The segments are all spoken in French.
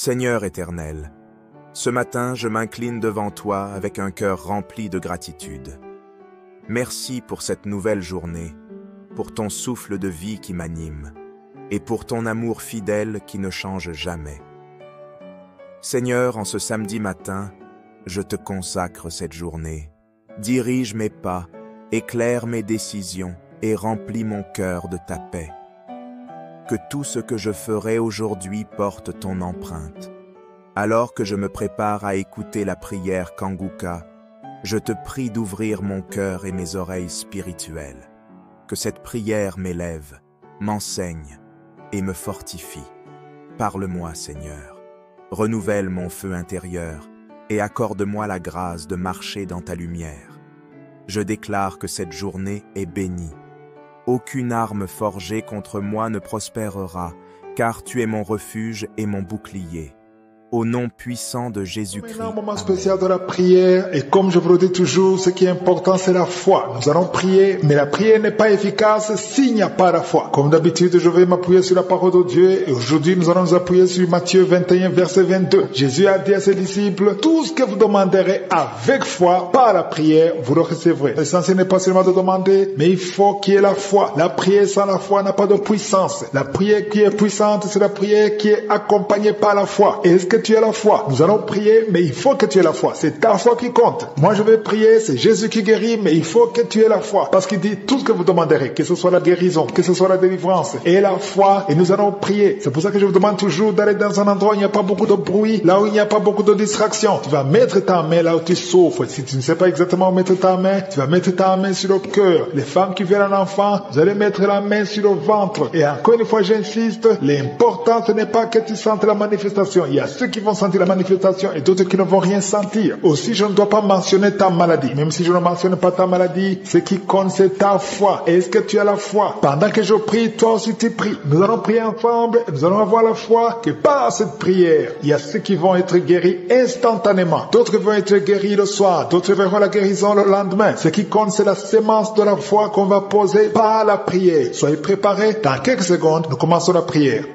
Seigneur éternel, ce matin je m'incline devant toi avec un cœur rempli de gratitude. Merci pour cette nouvelle journée, pour ton souffle de vie qui m'anime, et pour ton amour fidèle qui ne change jamais. Seigneur, en ce samedi matin, je te consacre cette journée. Dirige mes pas, éclaire mes décisions et remplis mon cœur de ta paix. Que tout ce que je ferai aujourd'hui porte ton empreinte. Alors que je me prépare à écouter la prière Kanguka, je te prie d'ouvrir mon cœur et mes oreilles spirituelles. Que cette prière m'élève, m'enseigne et me fortifie. Parle-moi, Seigneur. Renouvelle mon feu intérieur et accorde-moi la grâce de marcher dans ta lumière. Je déclare que cette journée est bénie. Aucune arme forgée contre moi ne prospérera, car tu es mon refuge et mon bouclier. Au nom puissant de Jésus-Christ. Un moment spécial de la prière, et comme je vous le dis toujours, ce qui est important, c'est la foi. Nous allons prier, mais la prière n'est pas efficace s'il n'y a pas la foi. Comme d'habitude, je vais m'appuyer sur la parole de Dieu, et aujourd'hui, nous allons nous appuyer sur Matthieu 21, verset 22. Jésus a dit à ses disciples, tout ce que vous demanderez avec foi, par la prière, vous le recevrez. L'essentiel n'est pas seulement de demander, mais il faut qu'il y ait la foi. La prière sans la foi n'a pas de puissance. La prière qui est puissante, c'est la prière qui est accompagnée par la foi. Et est-ce que tu as la foi? Nous allons prier, mais il faut que tu aies la foi. C'est ta foi qui compte. Moi, je vais prier, c'est Jésus qui guérit, mais il faut que tu aies la foi. Parce qu'il dit tout ce que vous demanderez, que ce soit la guérison, que ce soit la délivrance, et la foi, et nous allons prier. C'est pour ça que je vous demande toujours d'aller dans un endroit où il n'y a pas beaucoup de bruit, là où il n'y a pas beaucoup de distractions. Tu vas mettre ta main là où tu souffres. Si tu ne sais pas exactement où mettre ta main, tu vas mettre ta main sur le cœur. Les femmes qui veulent un enfant, vous allez mettre la main sur le ventre. Et encore une fois, j'insiste, l'important, ce n'est pas que tu sentes la manifestation. Il y a ceux qui vont sentir la manifestation et d'autres qui ne vont rien sentir. Aussi, je ne dois pas mentionner ta maladie. Même si je ne mentionne pas ta maladie, ce qui compte, c'est ta foi. Est-ce que tu as la foi? Pendant que je prie, toi aussi tu pries. Nous allons prier ensemble et nous allons avoir la foi que par cette prière, il y a ceux qui vont être guéris instantanément. D'autres vont être guéris le soir. D'autres verront la guérison le lendemain. Ce qui compte, c'est la sémence de la foi qu'on va poser par la prière. Soyez préparés. Dans quelques secondes, nous commençons la prière.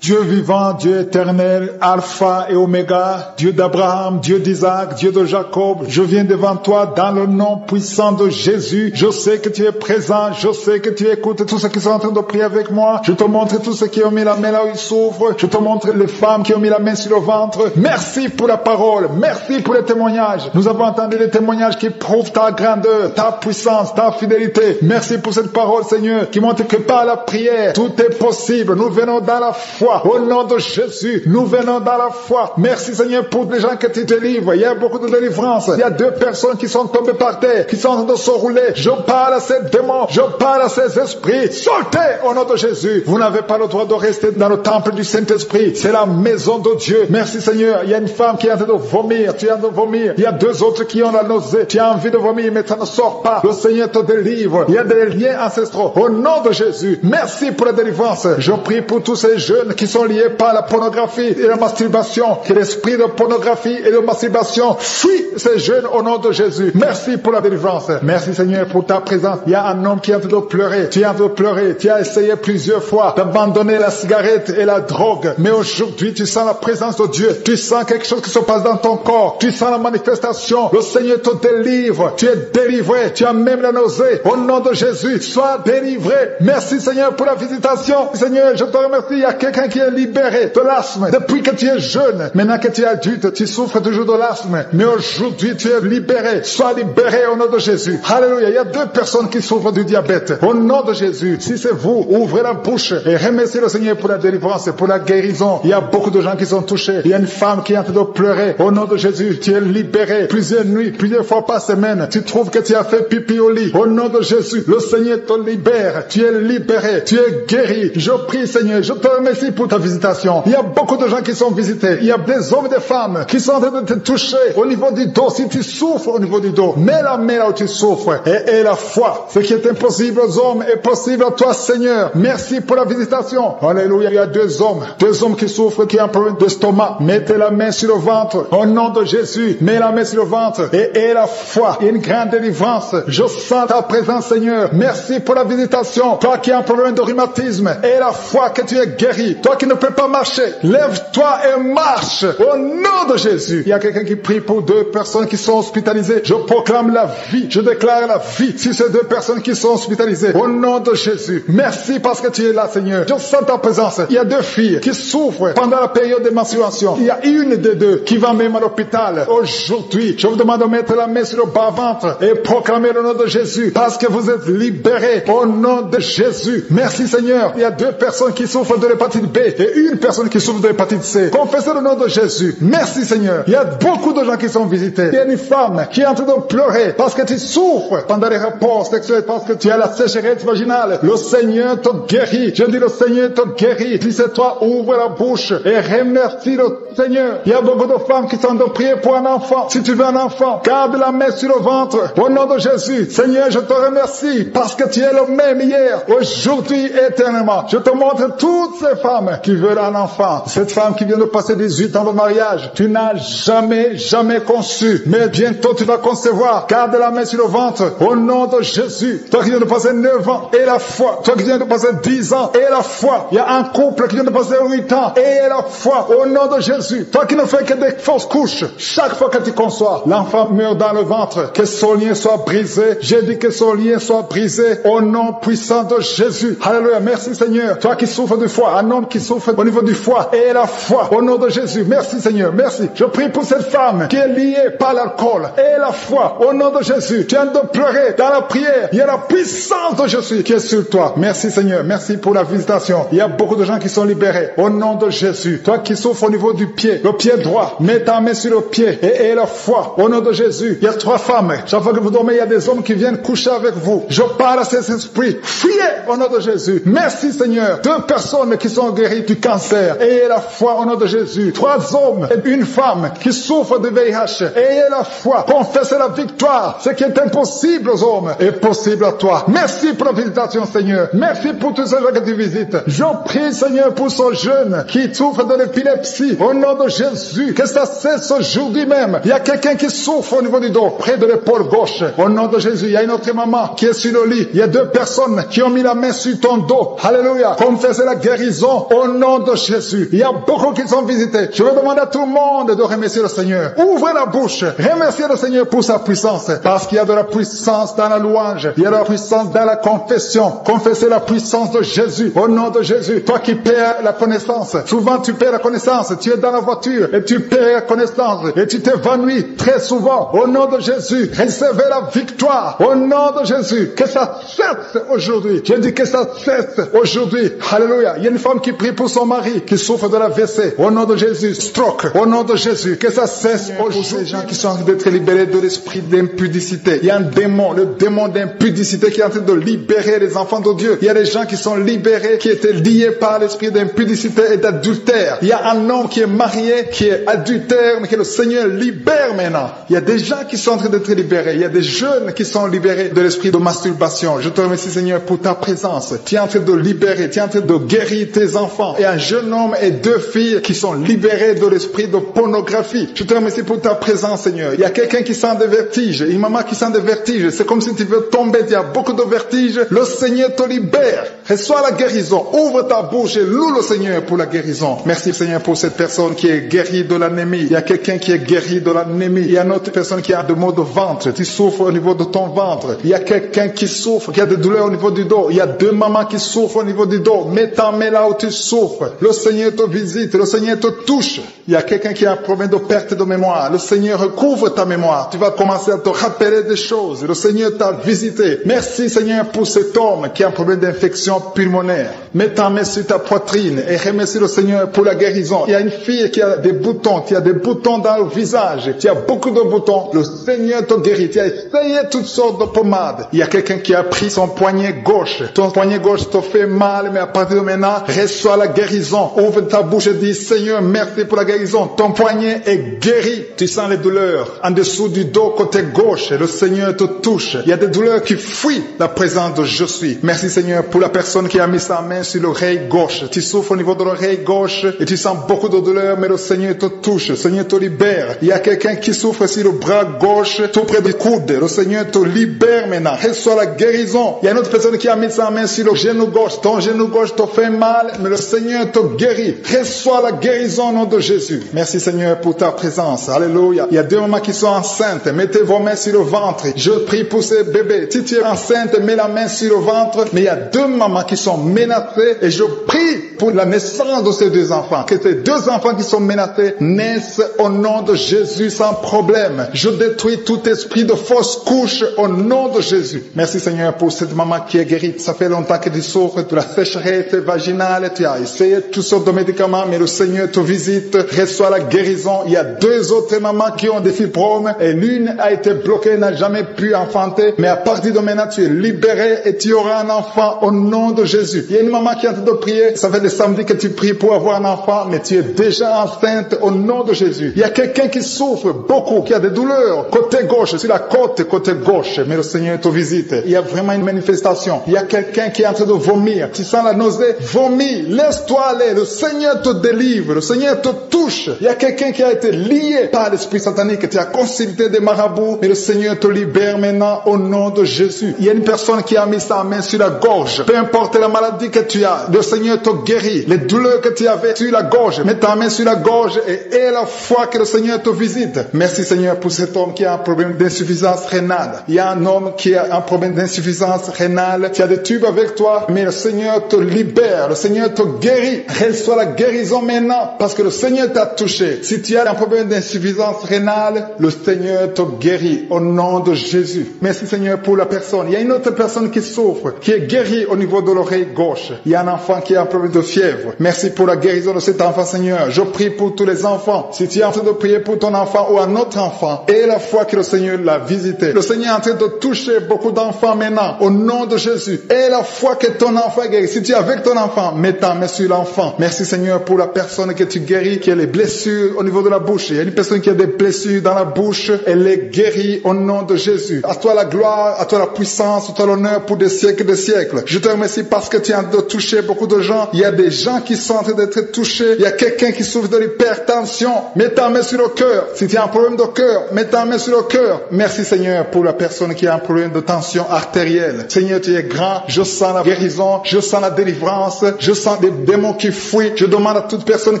Dieu vivant, Dieu éternel, Alpha et Oméga, Dieu d'Abraham, Dieu d'Isaac, Dieu de Jacob, je viens devant toi dans le nom puissant de Jésus. Je sais que tu es présent, je sais que tu écoutes tous ceux qui sont en train de prier avec moi. Je te montre tous ceux qui ont mis la main là où ils souffrent. Je te montre les femmes qui ont mis la main sur le ventre. Merci pour la parole, merci pour les témoignages. Nous avons entendu les témoignages qui prouvent ta grandeur, ta puissance, ta fidélité. Merci pour cette parole, Seigneur, qui montre que par la prière, tout est possible. Nous venons dans la foi. Au nom de Jésus, nous venons dans la foi. Merci Seigneur pour les gens que tu délivres. Il y a beaucoup de délivrance. Il y a 2 personnes qui sont tombées par terre, qui sont en train de se rouler. Je parle à ces démons, je parle à ces esprits. Sortez au nom de Jésus. Vous n'avez pas le droit de rester dans le temple du Saint-Esprit. C'est la maison de Dieu. Merci Seigneur. Il y a une femme qui est en train de vomir. Tu es en train de vomir. Il y a 2 autres qui ont la nausée. Tu as envie de vomir, mais ça ne sort pas. Le Seigneur te délivre. Il y a des liens ancestraux. Au nom de Jésus, merci pour la délivrance. Je prie pour tous ces jeunes qui sont liés par la pornographie et la masturbation. Que l'esprit de pornographie et de masturbation fuit ces jeunes au nom de Jésus. Merci pour la délivrance. Merci Seigneur pour ta présence. Il y a un homme qui est en train de pleurer. Tu es en train de pleurer. Tu as essayé plusieurs fois d'abandonner la cigarette et la drogue. Mais aujourd'hui, tu sens la présence de Dieu. Tu sens quelque chose qui se passe dans ton corps. Tu sens la manifestation. Le Seigneur te délivre. Tu es délivré. Tu as même la nausée. Au nom de Jésus, sois délivré. Merci Seigneur pour la visitation. Seigneur, je te remercie. Il y a quelqu'un qui est libéré de l'asthme depuis que tu es jeune. Maintenant que tu es adulte, tu souffres toujours de l'asthme. Mais aujourd'hui, tu es libéré. Sois libéré au nom de Jésus. Alléluia. Il y a 2 personnes qui souffrent du diabète. Au nom de Jésus, si c'est vous, ouvrez la bouche et remerciez le Seigneur pour la délivrance et pour la guérison. Il y a beaucoup de gens qui sont touchés. Il y a une femme qui est en train de pleurer. Au nom de Jésus, tu es libéré. Plusieurs nuits, plusieurs fois par semaine, tu trouves que tu as fait pipi au lit. Au nom de Jésus, le Seigneur te libère. Tu es libéré. Tu es guéri. Je prie, Seigneur. Je te remercie pour pour ta visitation. Il y a beaucoup de gens qui sont visités. Il y a des hommes et des femmes qui sont en train de te toucher au niveau du dos. Si tu souffres au niveau du dos, mets la main là où tu souffres et la foi. Ce qui est impossible aux hommes est possible à toi, Seigneur. Merci pour la visitation. Alléluia. Il y a deux hommes qui souffrent, qui ont un problème d'estomac. Mettez la main sur le ventre. Au nom de Jésus, mets la main sur le ventre et la foi. Une grande délivrance. Je sens ta présence, Seigneur. Merci pour la visitation. Toi qui as un problème de rhumatisme et la foi que tu es guéri. Toi qui ne peux pas marcher, lève-toi et marche. Au nom de Jésus. Il y a quelqu'un qui prie pour deux personnes qui sont hospitalisées. Je proclame la vie. Je déclare la vie sur ces deux personnes qui sont hospitalisées. Au nom de Jésus. Merci parce que tu es là, Seigneur. Je sens ta présence. Il y a deux filles qui souffrent pendant la période de menstruation. Il y a une des deux qui va même à l'hôpital. Aujourd'hui, je vous demande de mettre la main sur le bas-ventre et proclamer le nom de Jésus parce que vous êtes libérés au nom de Jésus. Merci, Seigneur. Il y a deux personnes qui souffrent de l'hépatite B et une personne qui souffre de l'hépatite C. Confessez le nom de Jésus. Merci, Seigneur. Il y a beaucoup de gens qui sont visités. Il y a une femme qui est en train de pleurer parce que tu souffres pendant les rapports sexuels, parce que tu as la sécheresse vaginale. Le Seigneur te guérit. Je dis le Seigneur te guérit. Si c'est toi, ouvre la bouche et remercie le Seigneur. Il y a beaucoup de femmes qui sont en train de prier pour un enfant. Si tu veux un enfant, garde la main sur le ventre. Au nom de Jésus, Seigneur, je te remercie parce que tu es le même hier, aujourd'hui, éternellement. Je te montre toutes ces femmes qui veulent un enfant. Cette femme qui vient de passer 18 ans de mariage, tu n'as jamais conçu. Mais bientôt tu vas concevoir. Garde la main sur le ventre. Au nom de Jésus. Toi qui viens de passer 9 ans et la foi. Toi qui viens de passer 10 ans et la foi. Il y a un couple qui vient de passer 8 ans et la foi. Au nom de Jésus. Toi qui ne fais que des fausses couches. Chaque fois que tu conçois, l'enfant meurt dans le ventre. Que son lien soit brisé. J'ai dit que son lien soit brisé. Au nom puissant de Jésus. Alléluia. Merci, Seigneur. Toi qui souffres du foie. Un homme qui souffre au niveau du foie et la foi. Au nom de Jésus. Merci, Seigneur. Merci. Je prie pour cette femme qui est liée par l'alcool et la foi. Au nom de Jésus. Tu viens de pleurer dans la prière. Il y a la puissance de Jésus qui est sur toi. Merci, Seigneur. Merci pour la visitation. Il y a beaucoup de gens qui sont libérés. Au nom de Jésus. Toi qui souffres au niveau du pied, le pied droit, mets ta main sur le pied et la foi. Au nom de Jésus. Il y a 3 femmes. Chaque fois que vous dormez, il y a des hommes qui viennent coucher avec vous. Je parle à ces esprits. Fuyez au nom de Jésus. Merci, Seigneur. 2 personnes qui sont guéries du cancer. Ayez la foi au nom de Jésus. 3 hommes et une femme qui souffrent de VIH. Ayez la foi. Confessez la victoire. Ce qui est impossible aux hommes est possible à toi. Merci pour la visitation, Seigneur. Merci pour tous ces gens que tu visites. Je prie, Seigneur, pour ce jeune qui souffre de l'épilepsie. Au nom de Jésus, que ça cesse aujourd'hui même. Il y a quelqu'un qui souffre au niveau du dos, près de l'épaule gauche. Au nom de Jésus, il y a une autre maman qui est sur le lit. Il y a 2 personnes qui ont mis la main sur ton dos. Alléluia. Confessez la guérison au nom de Jésus. Il y a beaucoup qui sont visités. Je veux demander à tout le monde de remercier le Seigneur. Ouvrez la bouche. Remerciez le Seigneur pour sa puissance. Parce qu'il y a de la puissance dans la louange. Il y a de la puissance dans la confession. Confessez la puissance de Jésus. Au nom de Jésus. Toi qui perds la connaissance. Souvent tu perds la connaissance. Tu es dans la voiture et tu perds la connaissance. Et tu t'évanouis très souvent. Au nom de Jésus. Recevez la victoire. Au nom de Jésus. Que ça cesse aujourd'hui. Je dis que ça cesse aujourd'hui. Alléluia. Il y a une femme qui prie pour son mari qui souffre de la WC. Au nom de Jésus. Stroke. Au nom de Jésus. Que ça cesse aujourd'hui. Ces gens qui sont en train d'être libérés de l'esprit d'impudicité. Il y a un démon, le démon d'impudicité qui est en train de libérer les enfants de Dieu. Il y a des gens qui sont libérés, qui étaient liés par l'esprit d'impudicité et d'adultère. Il y a un homme qui est marié, qui est adultère, mais que le Seigneur libère maintenant. Il y a des gens qui sont en train d'être libérés. Il y a des jeunes qui sont libérés de l'esprit de masturbation. Je te remercie, Seigneur, pour ta présence. Tu es en train de libérer, tu es en train de guérir tes enfants. Et un jeune homme et 2 filles qui sont libérés de l'esprit de pornographie. Je te remercie pour ta présence, Seigneur. Il y a quelqu'un qui sent des vertiges, une maman qui sent des vertiges. C'est comme si tu veux tomber, il y a beaucoup de vertiges. Le Seigneur te libère. Reçois la guérison. Ouvre ta bouche et loue le Seigneur pour la guérison. Merci, Seigneur, pour cette personne qui est guérie de l'anémie. Il y a quelqu'un qui est guéri de l'anémie. Il y a une autre personne qui a des maux de ventre. Tu souffres au niveau de ton ventre. Il y a quelqu'un qui souffre, qui a des douleurs au niveau du dos. Il y a 2 mamans qui souffrent au niveau du dos. Mets ta main là où tu souffres. Le Seigneur te visite. Le Seigneur te touche. Il y a quelqu'un qui a un problème de perte de mémoire. Le Seigneur recouvre ta mémoire. Tu vas commencer à te rappeler des choses. Le Seigneur t'a visité. Merci, Seigneur, pour cet homme qui a un problème d'infection pulmonaire. Mets ta main sur ta poitrine et remercie le Seigneur pour la guérison. Il y a une fille qui a des boutons, qui a des boutons dans le visage. Tu as beaucoup de boutons. Le Seigneur te guérit. Tu as essayé toutes sortes de pommades. Il y a quelqu'un qui a pris son poignet gauche. Ton poignet gauche te fait mal, mais à partir de maintenant, reçois reçois la guérison. Ouvre ta bouche et dis, Seigneur, merci pour la guérison. Ton poignet est guéri. Tu sens les douleurs en dessous du dos, côté gauche. Le Seigneur te touche. Il y a des douleurs qui fuient la présence de je suis. Merci Seigneur pour la personne qui a mis sa main sur l'oreille gauche. Tu souffres au niveau de l'oreille gauche et tu sens beaucoup de douleur, mais le Seigneur te touche. Le Seigneur te libère. Il y a quelqu'un qui souffre sur le bras gauche, tout près du coude. Le Seigneur te libère maintenant. Reçois la guérison. Il y a une autre personne qui a mis sa main sur le genou gauche. Ton genou gauche te fait mal, mais le Seigneur te guérit. Reçois la guérison au nom de Jésus. Merci Seigneur pour ta présence. Alléluia. Il y a 2 mamans qui sont enceintes. Mettez vos mains sur le ventre. Je prie pour ces bébés. Si tu es enceinte, mets la main sur le ventre. Mais il y a 2 mamans qui sont menacées et je prie pour la naissance de ces 2 enfants. Que ces 2 enfants qui sont menacés naissent au nom de Jésus sans problème. Je détruis tout esprit de fausse couche au nom de Jésus. Merci Seigneur pour cette maman qui est guérie. Ça fait longtemps que tu souffres de la sécheresse vaginale. Tu as essayé toutes sortes de médicaments, mais le Seigneur te visite. Reçois la guérison. Il y a 2 autres mamans qui ont des fibromes et l'une a été bloquée, n'a jamais pu enfanter. Mais à partir de maintenant, tu es libéré et tu auras un enfant au nom de Jésus. Il y a une maman qui est en train de prier. Ça fait des samedis que tu pries pour avoir un enfant, mais tu es déjà enceinte au nom de Jésus. Il y a quelqu'un qui souffre beaucoup, qui a des douleurs côté gauche, sur la côte, côté gauche, mais le Seigneur te visite. Il y a vraiment une manifestation. Il y a quelqu'un qui est en train de vomir. Tu sens la nausée? Vomis. Laisse-toi aller. Le Seigneur te délivre. Le Seigneur te touche. Il y a quelqu'un qui a été lié par l'esprit satanique. Tu as consulté des marabouts, mais le Seigneur te libère maintenant au nom de Jésus. Il y a une personne qui a mis sa main sur la gorge. Peu importe la maladie que tu as, le Seigneur te guérit. Les douleurs que tu avais sur la gorge, mets ta main sur la gorge et aie la foi que le Seigneur te visite. Merci Seigneur pour cet homme qui a un problème d'insuffisance rénale. Il y a un homme qui a un problème d'insuffisance rénale. Tu as des tubes avec toi, mais le Seigneur te libère. Le Seigneur te guérit. Reçois la guérison maintenant parce que le Seigneur t'a touché. Si tu as un problème d'insuffisance rénale, le Seigneur te guérit au nom de Jésus. Merci Seigneur pour la personne. Il y a une autre personne qui souffre, qui est guérie au niveau de l'oreille gauche. Il y a un enfant qui a un problème de fièvre. Merci pour la guérison de cet enfant Seigneur. Je prie pour tous les enfants. Si tu es en train de prier pour ton enfant ou un autre enfant, et la foi que le Seigneur l'a visité. Le Seigneur est en train de toucher beaucoup d'enfants maintenant au nom de Jésus. Et la foi que ton enfant est guéri. Si tu es avec ton enfant, mets ta main sur l'enfant. Merci Seigneur pour la personne que tu guéris, qui a les blessures au niveau de la bouche. Il y a une personne qui a des blessures dans la bouche. Elle est guérie au nom de Jésus. À toi la gloire, à toi la puissance, à toi l'honneur pour des siècles et des siècles. Je te remercie parce que tu es en train de toucher beaucoup de gens. Il y a des gens qui sont en train d'être touchés. Il y a quelqu'un qui souffre de l'hypertension. Mets ta main sur le cœur. Si tu as un problème de cœur, mets ta main sur le cœur. Merci Seigneur pour la personne qui a un problème de tension artérielle. Seigneur, tu es grand. Je sens la guérison. Je sens la délivrance. Je sens des démons qui fuient. Je demande à toute personne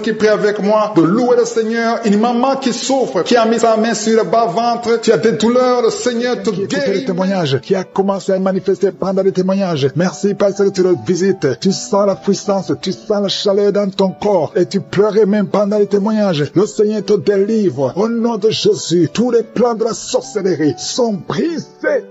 qui prie avec moi de louer le Seigneur. Une maman qui souffre, qui a mis sa main sur le bas-ventre. Tu as des douleurs. Le Seigneur te guérit. Le témoignage qui a commencé à manifester pendant le témoignage. Merci parce que tu le visites. Tu sens la puissance. Tu sens la chaleur dans ton corps. Et tu pleurais même pendant le témoignage. Le Seigneur te délivre. Au nom de Jésus, tous les plans de la sorcellerie sont brisés.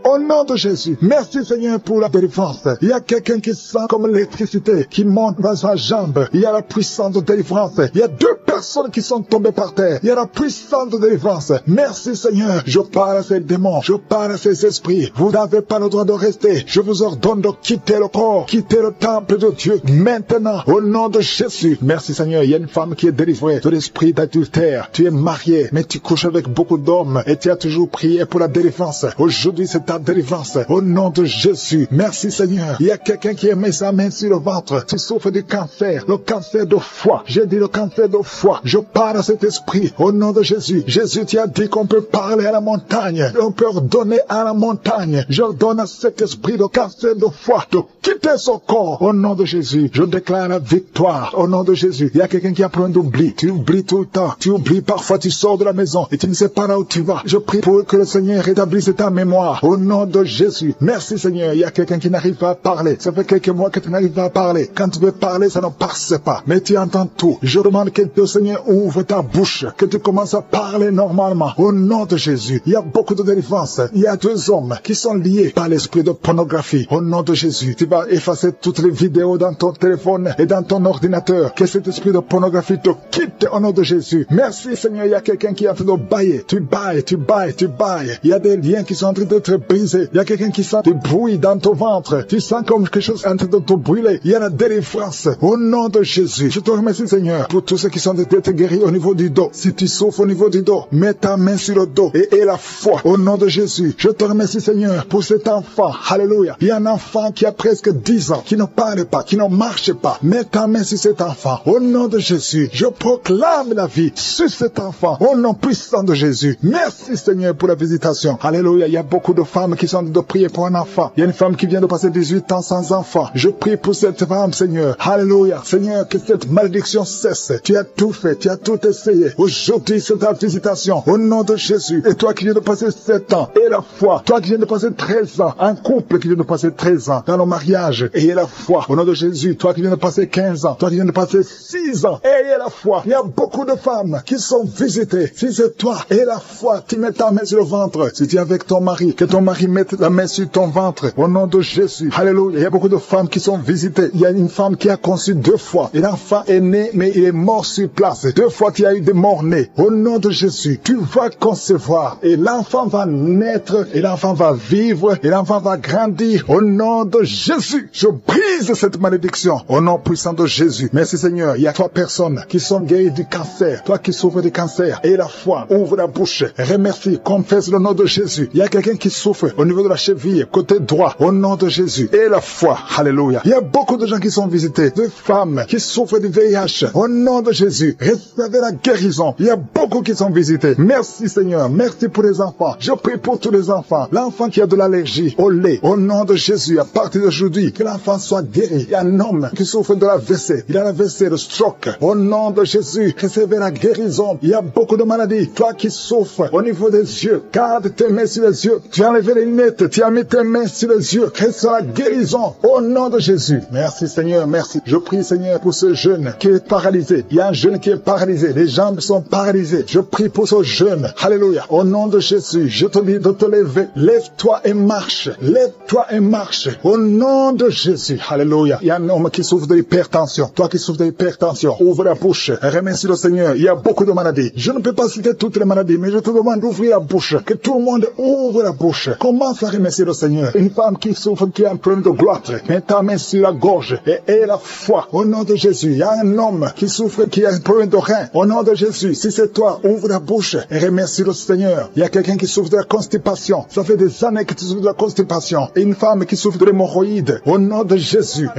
Au nom de Jésus. Merci Seigneur pour la délivrance. Il y a quelqu'un qui sent comme l'électricité qui monte dans sa jambe. Il y a la puissance de délivrance. Il y a 2 personnes qui sont tombées par terre. Il y a la puissance de délivrance. Merci Seigneur. Je parle à ces démons. Je parle à ces esprits. Vous n'avez pas le droit de rester. Je vous ordonne de quitter le corps. Quitter le temple de Dieu. Maintenant. Au nom de Jésus. Merci Seigneur. Il y a une femme qui est délivrée de l'esprit d'adultère. Tu es marié, mais tu couches avec beaucoup d'hommes et tu as toujours prié pour la délivrance. Aujourd'hui, c'est ta délivrance. Au nom de Jésus. Merci Seigneur. Il y a quelqu'un qui a mis sa main sur le ventre. Tu souffres du cancer. Le cancer de foie. J'ai dit le cancer de foie. Je parle à cet esprit. Au nom de Jésus. Jésus, tu as dit qu'on peut parler à la montagne. On peut ordonner à la montagne. J'ordonne à cet esprit de cancer de foie de quitter son corps. Au nom de Jésus. Je déclare la victoire. Au nom de Jésus. Il y a quelqu'un qui a pris un oubli. Tu oublies tout le temps. Tu oublies parfois. Tu sors de la maison et tu ne sais pas là où tu vas. Je prie pour que le Seigneur rétablisse ta mémoire. Au nom de Jésus. Merci Seigneur. Il y a quelqu'un qui n'arrive pas à parler. Ça fait quelques mois que tu n'arrives pas à parler. Quand tu veux parler, ça ne passe pas. Mais tu entends tout. Je demande que le Seigneur, ouvre ta bouche, que tu commences à parler normalement. Au nom de Jésus, il y a beaucoup de délivrance. Il y a 2 hommes qui sont liés par l'esprit de pornographie. Au nom de Jésus, tu vas effacer toutes les vidéos dans ton téléphone et dans ton ordinateur. Que cet esprit de pornographie te quitte au nom de Jésus. Merci Seigneur, il y a quelqu'un qui est en train de bailler. Tu bailles, tu bailles, tu bailles. Il y a des liens qui sont en train d'être brisés. Il y a quelqu'un qui sent du bruit dans ton ventre. Tu sens comme quelque chose en train de te brûler. Il y a la délivrance. Au nom de Jésus, je te remercie Seigneur pour tous ceux qui sont d'être guéris au niveau du dos. Si tu souffres au niveau du dos, mets ta main sur le dos et aie la foi. Au nom de Jésus, je te remercie Seigneur pour cet enfant. Alléluia. Il y a un enfant qui a presque 10 ans, qui ne parle pas, qui ne marche pas. Mets ta main sur cet enfant. Au nom de Jésus, je proclame la vie sur cet enfant. Au nom puissant de Jésus. Merci Seigneur pour la visitation. Alléluia. Il y a beaucoup de femmes qui sont en train de prier pour un enfant. Il y a une femme qui vient de passer 18 ans sans enfant. Je prie pour cette femme Seigneur. Alléluia. Seigneur, que cette malédiction cesse. Tu as tout fait, tu as tout essayé. Aujourd'hui, c'est ta visitation. Au nom de Jésus. Et toi qui viens de passer 7 ans, aie la foi. Toi qui viens de passer 13 ans, un couple qui vient de passer 13 ans dans le mariage, ayez la foi. Au nom de Jésus, toi qui viens de passer 15 ans, toi qui viens de passer 6 ans, ayez la foi. Il y a beaucoup de femmes qui sont visitées. Si c'est toi, aie la foi. Tu mets ta main sur le ventre. Si tu es avec ton mari, que ton mari mette la main sur ton ventre. Au nom de Jésus. Alléluia. Il y a beaucoup de femmes qui sont visitées. Il y a une femme qui a conçu 2 fois. Et l'enfant est né, mais il est mort sur place. 2 fois, tu as eu des morts-nés. Au nom de Jésus, tu vas concevoir. Et l'enfant va naître. Et l'enfant va vivre. Et l'enfant va grandir. Au nom de Jésus, je brise cette malédiction. Au nom puissant de Jésus. Merci Seigneur. Il y a 3 personnes qui sont guéries du cancer. Toi qui souffres du cancer. Et la foi. Ouvre la bouche. Remercie. Confesse le nom de Jésus. Il y a quelqu'un qui souffre au niveau de la cheville, côté droit. Au nom de Jésus. Et la foi. Alléluia. Il y a beaucoup de gens qui sont visités. De femmes qui souffrent du VIH. Au nom de Jésus. Recevez la guérison. Il y a beaucoup qui sont visités. Merci Seigneur. Merci pour les enfants. Je prie pour tous les enfants. L'enfant qui a de l'allergie au lait. Au nom de Jésus. À partir d'aujourd'hui, que l'enfant soit guéri. Il y a un homme qui souffre de la WC. Il a la WC, le stroke. Au nom de Jésus. Recevez la guérison. Il y a beaucoup de maladies. Toi qui souffres au niveau des yeux. Garde tes mains sur les yeux. Tu as enlevé les lunettes. Tu as mis tes mains sur les yeux. Reçois la guérison. Au nom de Jésus. Merci Seigneur. Merci. Je prie Seigneur pour ce jeune qui est paralysé. Il y a un jeune qui est paralysé. Les jambes sont paralysées. Je prie pour ce jeune. Alléluia. Au nom de Jésus. Je te dis de te lever. Lève-toi et marche. Lève-toi et marche. Au nom de Jésus. Alléluia. Il y a un homme qui souffre de l'hypertension. Toi qui souffres de l'hypertension. Ouvre la bouche. Remercie le Seigneur. Il y a beaucoup de maladies. Je ne peux pas citer toutes les maladies, mais je te demande d'ouvrir la bouche. Que tout le monde ouvre la bouche. Commence à remercier le Seigneur. Une femme qui souffre, qui a un problème de gloire. Mets ta main sur la gorge et aie la foi. Au nom de Jésus. Il y a un homme qui souffre, qui a un problème de rein. Au nom de Jésus. Si c'est toi, ouvre la bouche et remercie le Seigneur. Il y a quelqu'un qui souffre de la constipation. Ça fait des années que tu souffres de la constipation. Et une femme qui souffre de l'hémorroïde. Au nom de Jésus.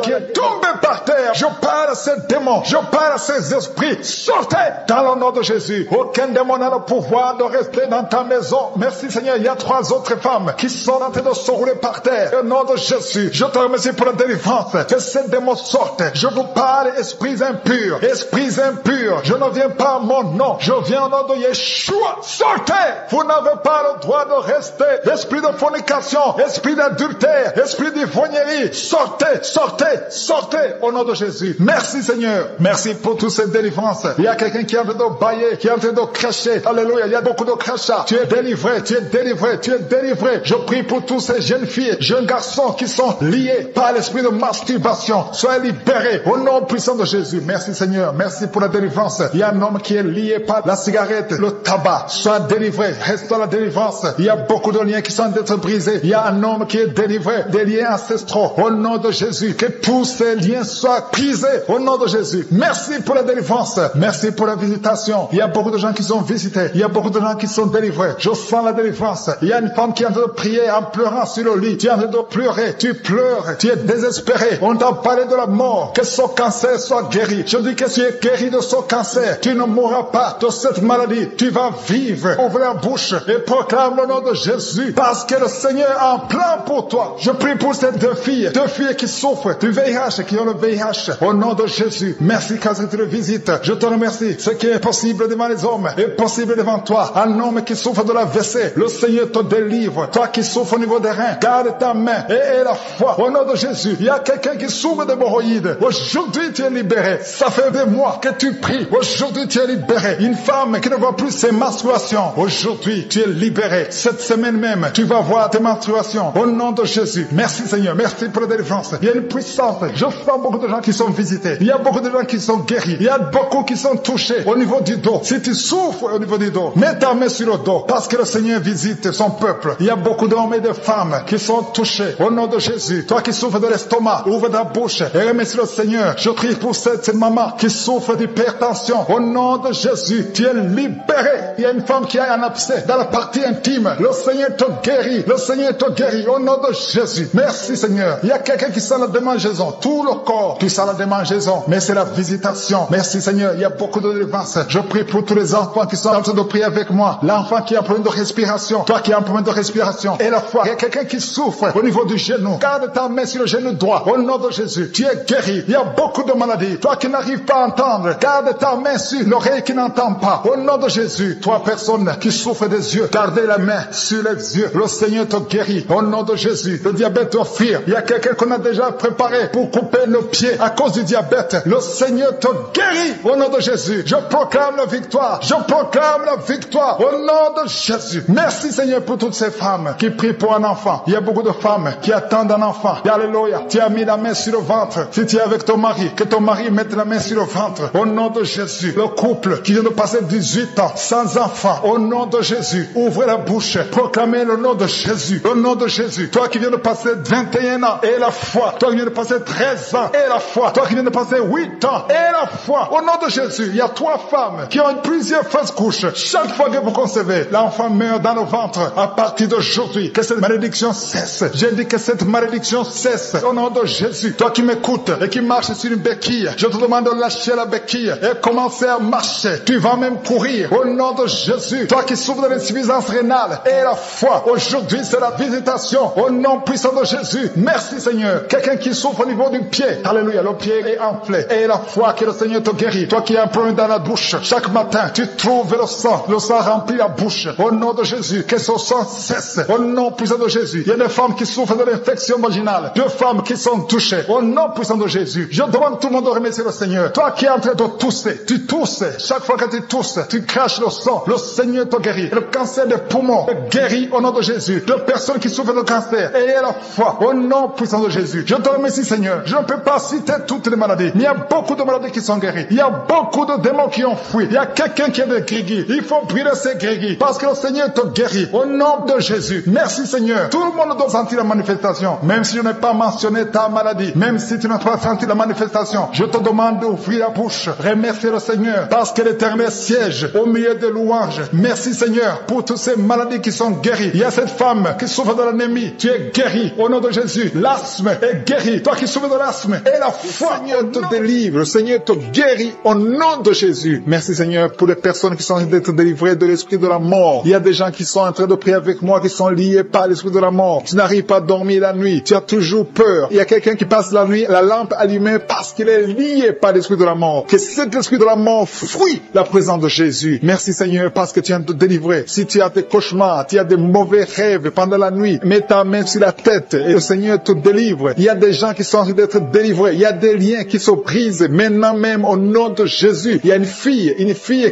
Qui est tombé par terre. Je parle à ces démons. Je parle à ces esprits. Sortez dans le nom de Jésus. Aucun démon n'a le pouvoir de rester dans ta maison. Merci Seigneur. Il y a 3 autres femmes qui sont en train de se rouler par terre. Au nom de Jésus. Je te remercie pour la délivrance. Que ces démons sortent. Je vous parle, esprits impurs. Esprits impurs. Je ne viens pas à mon nom. Je viens au nom de Yeshua. Sortez. Vous n'avez pas le droit de rester. Esprit de fornication. Esprit d'adultère. Esprit d'ivrognerie. Sortez. Sortez. Sortez. Au nom de Jésus. Merci Seigneur. Merci pour toutes ces délivrances. Il y a quelqu'un qui est en train de bailler. Qui est en train de cracher. Alléluia. Il y a beaucoup de crachats. Tu es délivré. Tu es délivré. Tu es délivré. Je prie pour tous ces jeunes filles, jeunes garçons qui sont liés par l'esprit de masturbation. Soyez libérés. Au nom puissant de Jésus. Merci Seigneur. Merci pour la délivrance. Il y a un homme qui est lié par la cigarette, le tabac. Sois délivré. Reste dans la délivrance. Il y a beaucoup de liens qui sont d'être brisés. Il y a un homme qui est délivré des liens ancestraux. Au nom de Jésus. Que tous ces liens soient brisés. Au nom de Jésus. Merci pour la délivrance. Merci pour la visitation. Il y a beaucoup de gens qui sont visités. Il y a beaucoup de gens qui sont délivrés. Je sens la délivrance. Il y a une femme qui est en train de prier en pleurant sur le lit. Tu es en train de pleurer. Tu pleures. Tu es désespéré. On t'a parlé de la mort. Que son cancer soit guéri. Je dis que tu es guéri de son cancer. Tu ne mourras pas de cette maladie. Tu vas vivre. Ouvre la bouche et proclame le nom de Jésus. Parce que le Seigneur a un plan pour toi. Je prie pour ces 2 filles. 2 filles qui souffrent du VIH, qui ont le VIH. Au nom de Jésus. Merci car tu le visites. Je te remercie. Ce qui est possible devant les hommes est possible devant toi. Un homme qui souffre de la WC. Le Seigneur te délivre. Toi qui souffres au niveau des reins. Garde ta main et aie la foi. Au nom de Jésus. Il y a quelqu'un qui souffre d'hémorroïdes. Aujourd'hui tu es libéré. Ça fait des mois fois que tu pries, aujourd'hui tu es libéré. Une femme qui ne voit plus ses menstruations, aujourd'hui tu es libéré. Cette semaine même, tu vas voir tes menstruations. Au nom de Jésus. Merci Seigneur, merci pour la délivrance. Il y a une puissance. Je sens beaucoup de gens qui sont visités. Il y a beaucoup de gens qui sont guéris. Il y a beaucoup qui sont touchés au niveau du dos. Si tu souffres au niveau du dos, mets ta main sur le dos parce que le Seigneur visite son peuple. Il y a beaucoup d'hommes et de femmes qui sont touchés au nom de Jésus. Toi qui souffres de l'estomac, ouvre ta bouche et remercie le Seigneur. Je prie pour cette maman qui souffre d'hypertension. Au nom de Jésus, tu es libéré. Il y a une femme qui a un abcès dans la partie intime. Le Seigneur te guérit. Le Seigneur te guérit au nom de Jésus. Merci Seigneur. Il y a quelqu'un qui sent la démangeaison. Tout le corps qui sent la démangeaison. Mais c'est la visitation. Merci Seigneur. Il y a beaucoup de délivrance. Je prie pour tous les enfants qui sont en train de prier avec moi. L'enfant qui a un problème de respiration. Toi qui as un problème de respiration. Et la foi. Il y a quelqu'un qui souffre au niveau du genou. Garde ta main sur le genou droit. Au nom de Jésus. Tu es guéri. Il y a beaucoup de maladies. Toi qui n'arrives pas à entendre. Garde ta main sur l'oreille qui n'entend pas. Au nom de Jésus. Toi personne qui souffre des yeux. Gardez la main sur les yeux. Le Seigneur te guérit. Au nom de Jésus. Le diabète doit fuir. Il y a quelqu'un qu'on a déjà préparé pour couper le pied à cause du diabète. Le Seigneur te guérit. Au nom de Jésus. Je proclame la victoire. Je proclame la victoire. Au nom de Jésus. Merci Seigneur pour toutes ces femmes qui prient pour un enfant. Il y a beaucoup de femmes qui attendent un enfant. Alléluia. Tu as mis la main sur le ventre. Si tu es avec ton mari, que ton mari mette la main sur le ventre. Au nom de Jésus. Le couple qui vient de passer 18 ans sans enfant. Au nom de Jésus. Ouvrez la bouche. Proclamez le nom de Jésus. Le nom de Jésus. Toi qui viens de passer 21 ans et la foi. Toi qui viens de passer 13 ans et la foi. Toi qui viens de passer 8 ans et la foi. Au nom de Jésus. Il y a 3 femmes qui ont plusieurs fausses couches. Chaque fois que vous concevez, l'enfant meurt dans le ventre. À partir d'aujourd'hui, que cette malédiction cesse. J'ai dit que cette malédiction cesse. Au nom de Jésus. Toi qui m'écoutes et qui marches sur une béquille, je te demande de lâcher la béquille et commencer à marcher. Tu vas même courir. Au nom de Jésus. Toi qui souffres de l'insuffisance rénale et la foi. Aujourd'hui, c'est la visitation. Au nom puissant de Jésus. Merci Seigneur. Quelqu'un qui souffre au niveau du pied. Alléluia. Le pied est enflé. Et la foi que le Seigneur te guérit. Toi qui as un problème dans la bouche. Chaque matin, tu trouves le sang. Le sang remplit la bouche. Au nom de Jésus. Que ce sang cesse. Au nom puissant de Jésus. Il y a des femmes qui souffrent de l'infection vaginale. 2 femmes qui sont touchées. Au nom puissant de Jésus. Je demande tout le monde de remercier le Seigneur. Toi qui es en train de tousser. Tu tousses. Chaque fois que tu tousses, tu craches le sang. Le Seigneur te guérit. Le cancer des poumons est guéri au nom de Jésus. De personnes qui souffrent de cancer. Ayez la foi. Au nom puissant de Jésus. Je te remercie Seigneur. Je ne peux pas citer toutes les maladies. Mais il y a beaucoup de maladies qui sont guéries. Il y a beaucoup de démons qui ont fui. Il y a quelqu'un qui a des grégis. Il faut brûler ces grégis. Parce que le Seigneur te guérit. Au nom de Jésus. Merci Seigneur. Tout le monde doit sentir la manifestation. Même si je n'ai pas mentionné ta maladie. Même si tu n'as pas senti la manifestation. Je te demande d'ouvrir la bouche. Remercie le Seigneur. Parce que l'Éternel siège au milieu des louanges. Merci Seigneur pour toutes ces maladies qui sont guéries. Il y a cette femme qui souffre de l'anémie. Tu es guéri au nom de Jésus. L'asthme est guéri. Toi qui souffres de l'asthme. Et la foi. Le Seigneur te délivre. Le Seigneur te guérit au nom de Jésus. Merci Seigneur pour les personnes qui sont en train d'être délivrées de l'esprit de la mort. Il y a des gens qui sont en train de prier avec moi qui sont liés par l'esprit de la mort. Tu n'arrives pas à dormir la nuit. Tu as toujours peur. Il y a quelqu'un qui passe la nuit, la lampe allumée parce qu'il est lié par l'esprit de la mort. Que cet esprit de la mort fuit la présence de Jésus. Merci Seigneur parce que tu viens de te délivrer. Si tu as des cauchemars, tu as des mauvais rêves pendant la nuit, mets ta main sur la tête et le Seigneur te délivre. Il y a des gens qui sont en train d'être délivrés. Il y a des liens qui se brisent maintenant même au nom de Jésus. Il y a une fille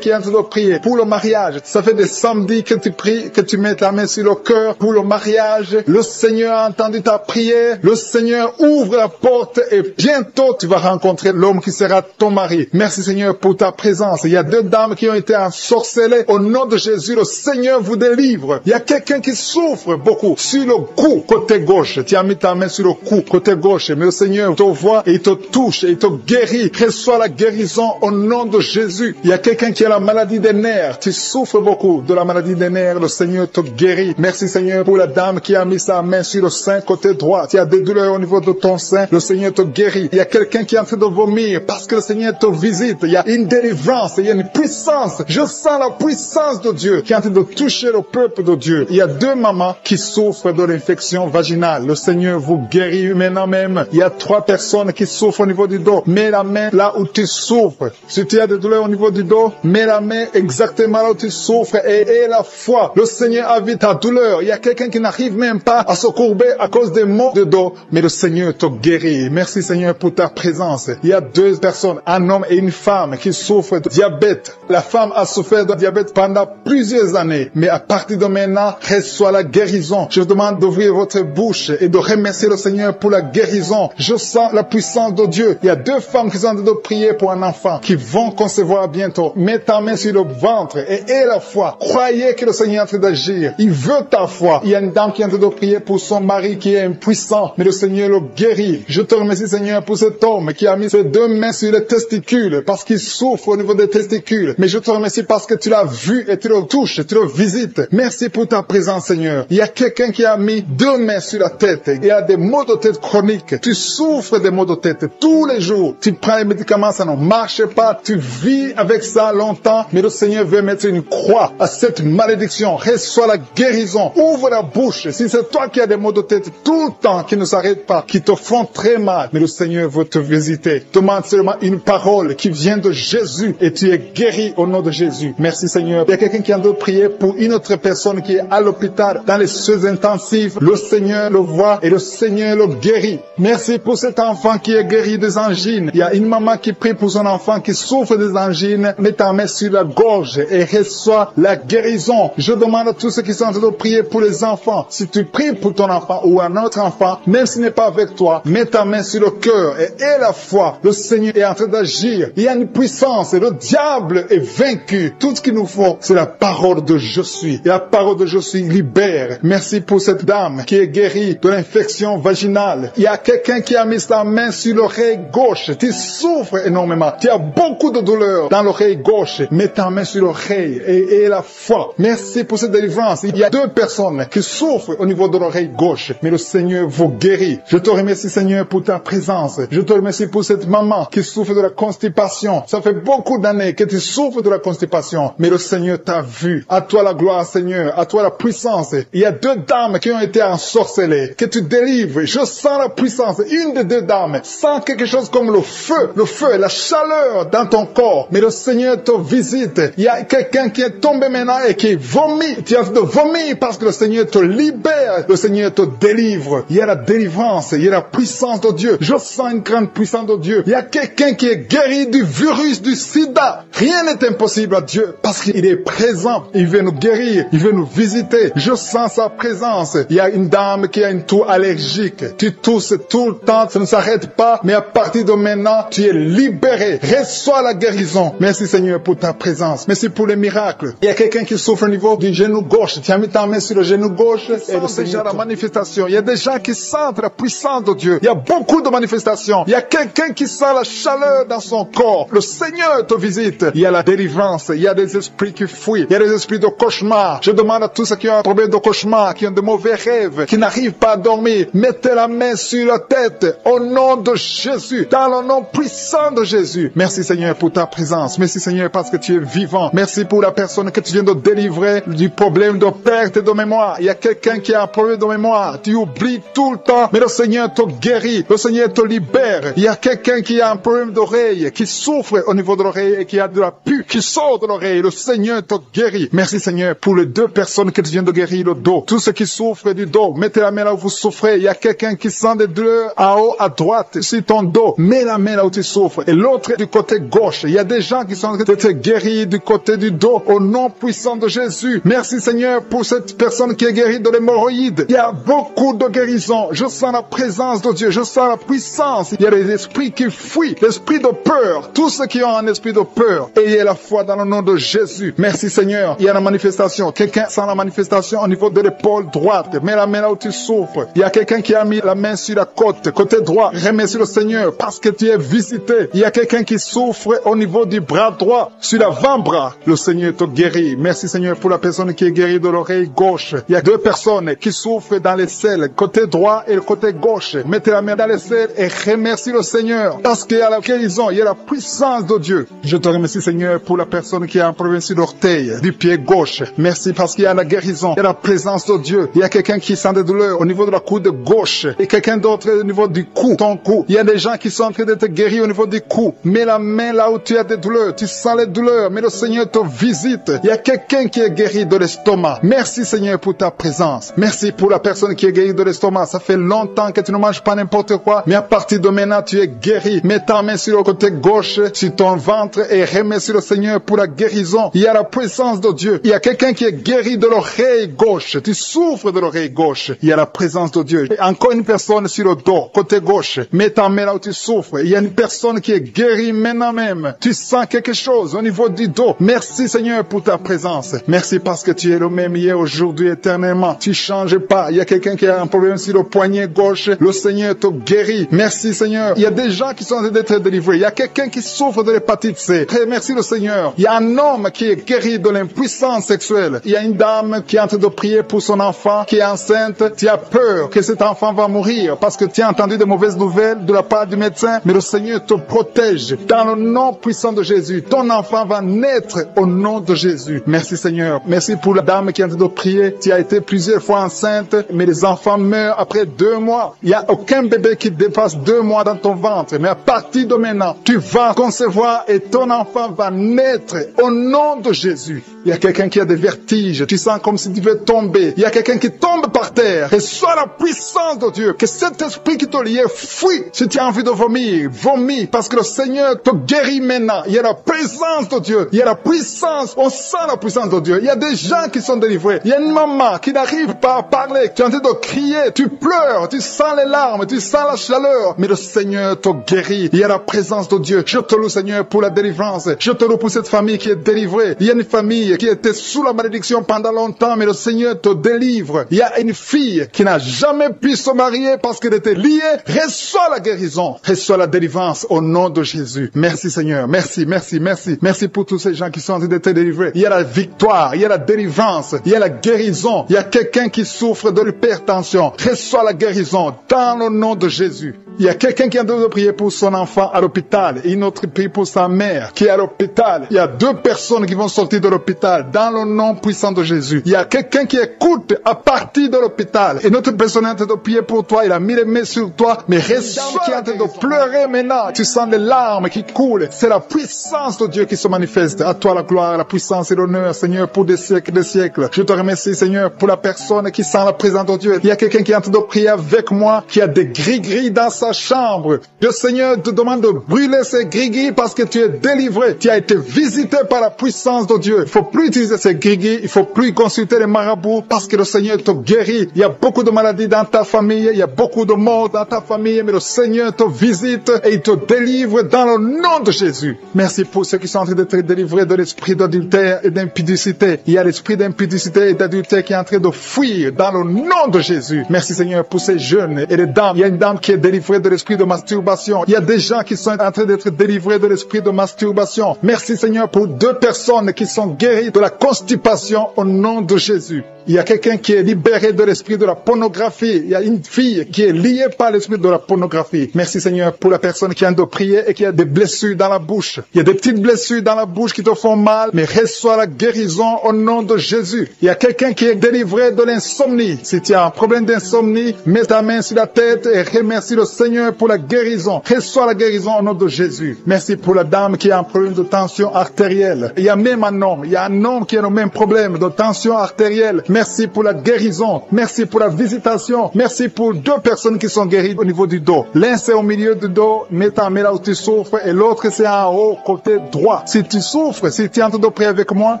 qui est en train de prier pour le mariage. Ça fait des samedis que tu pries, que tu mets ta main sur le cœur pour le mariage. Le Seigneur a entendu ta prière. Le Seigneur ouvre la porte et bientôt tu vas rencontrer l'homme qui sera ton mari. Merci Seigneur pour ta présence. Il y a 2 dames qui ont été ensorcelées. Au nom de Jésus, le Seigneur vous délivre. Il y a quelqu'un qui souffre beaucoup sur le cou, côté gauche. Tu as mis ta main sur le cou, côté gauche. Mais le Seigneur te voit et il te touche et il te guérit. Reçois la guérison au nom de Jésus. Il y a quelqu'un qui a la maladie des nerfs. Tu souffres beaucoup de la maladie des nerfs. Le Seigneur te guérit. Merci Seigneur pour la dame qui a mis sa main sur le sein côté droit. Tu as des douleurs au niveau de ton sein. Le Seigneur te guérit. Il y a quelqu'un qui est en train de vomir parce que le Seigneur te visite. Il y a une délivrance. Il y a une puissance. Je sens la puissance de Dieu qui est en train de toucher le peuple de Dieu. Il y a 2 mamans qui souffrent de l'infection vaginale. Le Seigneur vous guérit maintenant même. Il y a 3 personnes qui souffrent au niveau du dos. Mets la main là où tu souffres. Si tu as des douleurs au niveau du dos, mets la main exactement là où tu souffres et la foi. Le Seigneur a vu ta douleur. Il y a quelqu'un qui n'arrive même pas à se courber à cause des maux de dos, mais le Seigneur te guérit. Merci Seigneur pour ta présence. Il y a 2 personnes en un homme et une femme qui souffrent de diabète. La femme a souffert de diabète pendant plusieurs années, mais à partir de maintenant, reçoit la guérison. Je vous demande d'ouvrir votre bouche et de remercier le Seigneur pour la guérison. Je sens la puissance de Dieu. Il y a 2 femmes qui sont en train de prier pour un enfant qui vont concevoir bientôt. Mets ta main sur le ventre et aie la foi. Croyez que le Seigneur est en train d'agir. Il veut ta foi. Il y a une dame qui est en train de prier pour son mari qui est impuissant, mais le Seigneur le guérit. Je te remercie, Seigneur, pour cet homme qui a mis ses 2 mains sur les testicules parce qu'il souffre au niveau des testicules. Mais je te remercie parce que tu l'as vu et tu le touches, tu le visites. Merci pour ta présence, Seigneur. Il y a quelqu'un qui a mis 2 mains sur la tête. Il y a des maux de tête chroniques. Tu souffres des maux de tête tous les jours. Tu prends les médicaments, ça ne marche pas. Tu vis avec ça longtemps, mais le Seigneur veut mettre une croix à cette malédiction. Reçois la guérison. Ouvre la bouche. Si c'est toi qui as des maux de tête tout le temps, qui ne s'arrêtent pas, qui te font très mal, mais le Seigneur veut te visiter. Demande seulement une parole qui vient de Jésus et tu es guéri au nom de Jésus. Merci, Seigneur. Il y a quelqu'un qui a de prier pour une autre personne qui est à l'hôpital dans les soins intensifs. Le Seigneur le voit et le Seigneur le guérit. Merci pour cet enfant qui est guéri des angines. Il y a une maman qui prie pour son enfant qui souffre des angines. Mets ta main sur la gorge et reçois la guérison. Je demande à tous ceux qui sont en train de prier pour les enfants. Si tu pries pour ton enfant ou un autre enfant, même s'il n'est pas avec toi, mets ta main sur le cœur et aie la foi. Le Seigneur est en train d'agir. Il y a une puissance et le diable est vaincu. Tout ce qu'il nous faut, c'est la parole de je suis. Et la parole de je suis libère. Merci pour cette dame qui est guérie de l'infection vaginale. Il y a quelqu'un qui a mis sa main sur l'oreille gauche. Tu souffres énormément. Tu as beaucoup de douleur dans l'oreille gauche. Mets ta main sur l'oreille et la foi. Merci pour cette délivrance. Il y a 2 personnes qui souffrent au niveau de l'oreille gauche, mais le Seigneur vous guérit. Je te remercie, Seigneur, pour ta présence. Je te remercie pour cette maman qui souffre de la constipation. Ça fait beaucoup d'années que tu souffres de la constipation, mais le Seigneur t'a vu. À toi la gloire, Seigneur. À toi la puissance. Il y a 2 dames qui ont été ensorcelées, que tu délivres. Je sens la puissance. Une des 2 dames sent quelque chose comme le feu, la chaleur dans ton corps. Mais le Seigneur te visite. Il y a quelqu'un qui est tombé maintenant et qui vomit. Tu as de vomir parce que le Seigneur te libère. Le Seigneur te délivre. Il y a la délivrance. Il y a la puissance de Dieu. Je sens une grande puissance de Dieu. Il y a quelqu'un qui est guéri du virus du sida. Rien n'est impossible à Dieu parce qu'il est présent. Il veut nous guérir. Il veut nous visiter. Je sens sa présence. Il y a une dame qui a une toux allergique. Tu tousses tout le temps. Ça ne s'arrête pas. Mais à partir de maintenant, tu es libéré. Reçois la guérison. Merci, Seigneur, pour ta présence. Merci pour les miracles. Il y a quelqu'un qui souffre au niveau du genou gauche. Tu as mis ta main sur le genou gauche et le Seigneur la manifestation. Il y a des gens qui sentent la puissance de Dieu. Il y a beaucoup de manifestations. Il y a quelqu'un qui sent la chaleur dans son corps. Le Seigneur te visite. Il y a la délivrance. Il y a des esprits qui fuient. Il y a des esprits de cauchemar. Je demande à tous ceux qui ont un problème de cauchemar, qui ont de mauvais rêves, qui n'arrivent pas à dormir, mettez la main sur la tête au nom de Jésus, dans le nom puissant de Jésus. Merci, Seigneur, pour ta présence. Merci, Seigneur, parce que tu es vivant. Merci pour la personne que tu viens de délivrer du problème de perte de mémoire. Il y a quelqu'un qui a un problème de mémoire. Tu oublies tout le temps, mais le Seigneur te guérit. Le Seigneur te libère. Il y a quelqu'un qui a un problème d'oreille, qui souffre au niveau de l'oreille et qui a de la pus qui sort de l'oreille. Le Seigneur te guérit. Merci, Seigneur, pour les 2 personnes que tu viens de guérir le dos. Tous ceux qui souffrent du dos, mettez la main là où vous souffrez. Il y a quelqu'un qui sent des douleurs en haut, à droite, sur ton dos. Mets la main là où tu souffres. Et l'autre du côté gauche. Il y a des gens qui sont en train de te guérir du côté du dos au nom puissant de Jésus. Merci, Seigneur, pour cette personne qui est guérie de l'hémorroïde. Il y a beaucoup de guérisons. Je sens la présence de Dieu. Je sens la puissance. Il y a des esprits qui fuient. L'esprit de peur. Tous ceux qui ont un esprit de peur, ayez la foi dans le nom de Jésus. Merci, Seigneur. Il y a la manifestation. Quelqu'un sent la manifestation au niveau de l'épaule droite. Mets la main là où tu souffres. Il y a quelqu'un qui a mis la main sur la côte, côté droit. Remercie le Seigneur parce que tu es visité. Il y a quelqu'un qui souffre au niveau du bras droit, sur l'avant-bras. Le Seigneur te guérit. Merci, Seigneur, pour la personne qui est guérie de l'oreille gauche. Il y a 2 personnes qui souffrent dans les selles, côté droit et le côté gauche. Mettez la main dans les selles et remercie le Seigneur parce qu'il y a la guérison, il y a la puissance de Dieu. Je te remercie, Seigneur, pour la personne qui a un problème sur l'orteil du pied gauche. Merci parce qu'il y a la guérison, il y a la présence de Dieu. Il y a quelqu'un qui sent des douleurs au niveau de la coude gauche et quelqu'un d'autre au niveau du cou, ton cou. Il y a des gens qui sont en train d'être guéris au niveau du cou. Mets la main là où tu as des douleurs. Tu sens les douleurs, mais le Seigneur te visite. Il y a quelqu'un qui est guéri de l'estomac. Merci, Seigneur, pour ta présence. Merci pour la personne qui est guérie de l'estomac. Ça fait longtemps que tu ne manges pas n'importe quoi, mais à partir de maintenant, tu es guéri. Mets ta main sur le côté gauche, sur ton ventre, et remercie le Seigneur pour la guérison. Il y a la présence de Dieu. Il y a quelqu'un qui est guéri de l'oreille gauche. Tu souffres de l'oreille gauche. Il y a la présence de Dieu. Et encore une personne sur le dos, côté gauche. Mets ta main là où tu souffres. Il y a une personne qui est guérie maintenant même. Tu sens quelque chose au niveau du dos. Merci Seigneur pour ta présence. Merci parce que tu es le même hier, aujourd'hui, éternellement. Tu changes pas. Il y a quelqu'un qui a un problème sur le poignet gauche. Le Seigneur te guérit. Merci Seigneur. Il y a des gens qui sont en train d'être délivrés. Il y a quelqu'un qui souffre de l'hépatite C. Merci le Seigneur. Il y a un homme qui est guéri de l'impuissance sexuelle. Il y a une dame qui est en train de prier pour son enfant qui est enceinte. Tu as peur que cet enfant va mourir parce que tu as entendu de mauvaises nouvelles de la part du médecin. Mais le Seigneur te protège dans le nom puissant de Jésus. Ton enfant va naître au nom de Jésus. Merci Seigneur. Merci pour la dame qui est en train de prier. Tu as été plusieurs fois enceinte, mais les enfants meurent après 2 mois. Il n'y a aucun bébé qui dépasse 2 mois dans ton ventre. Mais à partir de maintenant, tu vas concevoir et ton enfant va naître au nom de Jésus. Il y a quelqu'un qui a des vertiges. Tu sens comme si tu veux tomber. Il y a quelqu'un qui tombe par terre. Reçois la puissance de Dieu. Que cet esprit qui te liait fuit. Si tu as envie de vomir, vomis. Parce que le Seigneur te guérit maintenant. Il y a la présence de Dieu. Il y a la puissance. On sent la puissance de Dieu. Il y a des gens qui sont délivrés. Il y a une maman qui n'arrive pas à parler. Tu es en train de crier. Tu pleures. Tu sens les larmes. Tu sens la chaleur. Mais le Seigneur te guérit. Il y a la présence de Dieu. Je te loue, Seigneur, pour la délivrance. Je te loue pour cette famille qui est délivrée. Il y a une famille qui était sous la malédiction pendant longtemps, mais le Seigneur te délivre. Il y a une fille qui n'a jamais pu se marier parce qu'elle était liée. Reçois la guérison. Reçois la délivrance au nom de Jésus. Merci Seigneur. Merci, merci, merci. Merci pour tous ces gens qui sont en train d'être délivrés. Il y a la victoire. Il y a la délivrance. Il y a la guérison. Il y a quelqu'un qui souffre de l'hypertension. Reçois la guérison dans le nom de Jésus. Il y a quelqu'un qui est en train de prier pour son enfant à l'hôpital. Et une autre prie pour sa mère qui est à l'hôpital. Il y a 2 personnes qui vont sortir de l'hôpital dans le nom puissant de Jésus. Il y a quelqu'un qui écoute à partir de l'hôpital. Et notre personne est en train de prier pour toi. Il a mis les mains sur toi. Mais reçois qui est en train de pleurer maintenant. Tu sens les larmes qui coulent. C'est la puissance de Dieu qui se manifeste. À toi la gloire, la puissance et l'honneur, Seigneur, pour des siècles, des siècles. Je te remercie, Seigneur, pour la personne qui sent la présence de Dieu. Il y a quelqu'un qui est en train de prier avec moi, qui a des gris-gris dans sa chambre. Le Seigneur te demande de brûler ces gris-gris parce que tu es délivré. Tu as été visité par la puissance de Dieu. Il faut plus utiliser ces gris-gris. Il faut plus consulter les marabouts parce que le Seigneur te guérit. Il y a beaucoup de maladies dans ta famille. Il y a beaucoup de morts dans ta famille. Mais le Seigneur te visite et il te délivre dans le nom de Jésus. Merci pour ceux qui sont en train d'être délivrés de l'esprit d'adultère et d'impudicité. Il y a l'esprit d'impudicité et d'adultère qui est en train de fuir dans le nom de Jésus. Merci Seigneur pour ces jeunes et les dames. Il y a une dame qui est délivrée de l'esprit de masturbation. Il y a des gens qui sont en train d'être délivrés de l'esprit de masturbation. Merci Seigneur pour 2 personnes qui sont guéries de la constipation au nom de Jésus. Il y a quelqu'un qui est libéré de l'esprit de la pornographie. Il y a une fille qui est liée par l'esprit de la pornographie. Merci Seigneur pour la personne qui vient de prier et qui a des blessures dans la bouche. Il y a des petites blessures dans la bouche qui te font mal, mais reçois la guérison au nom de Jésus. Il y a quelqu'un qui est délivré de l'insomnie. Si tu as un problème d'insomnie, mets ta main sur la tête et remercie le Seigneur pour la guérison. Reçois la guérison au nom de Jésus. Merci pour la dame qui a un problème de tension artérielle. Il y a même un homme. Il y a un homme qui a le même problème de tension artérielle. Merci pour la guérison. Merci pour la visitation. Merci pour 2 personnes qui sont guéries au niveau du dos. L'un c'est au milieu du dos, mets ta main là où tu souffres, et l'autre c'est en haut, côté droit. Si tu souffres, si tu es en train de prier avec moi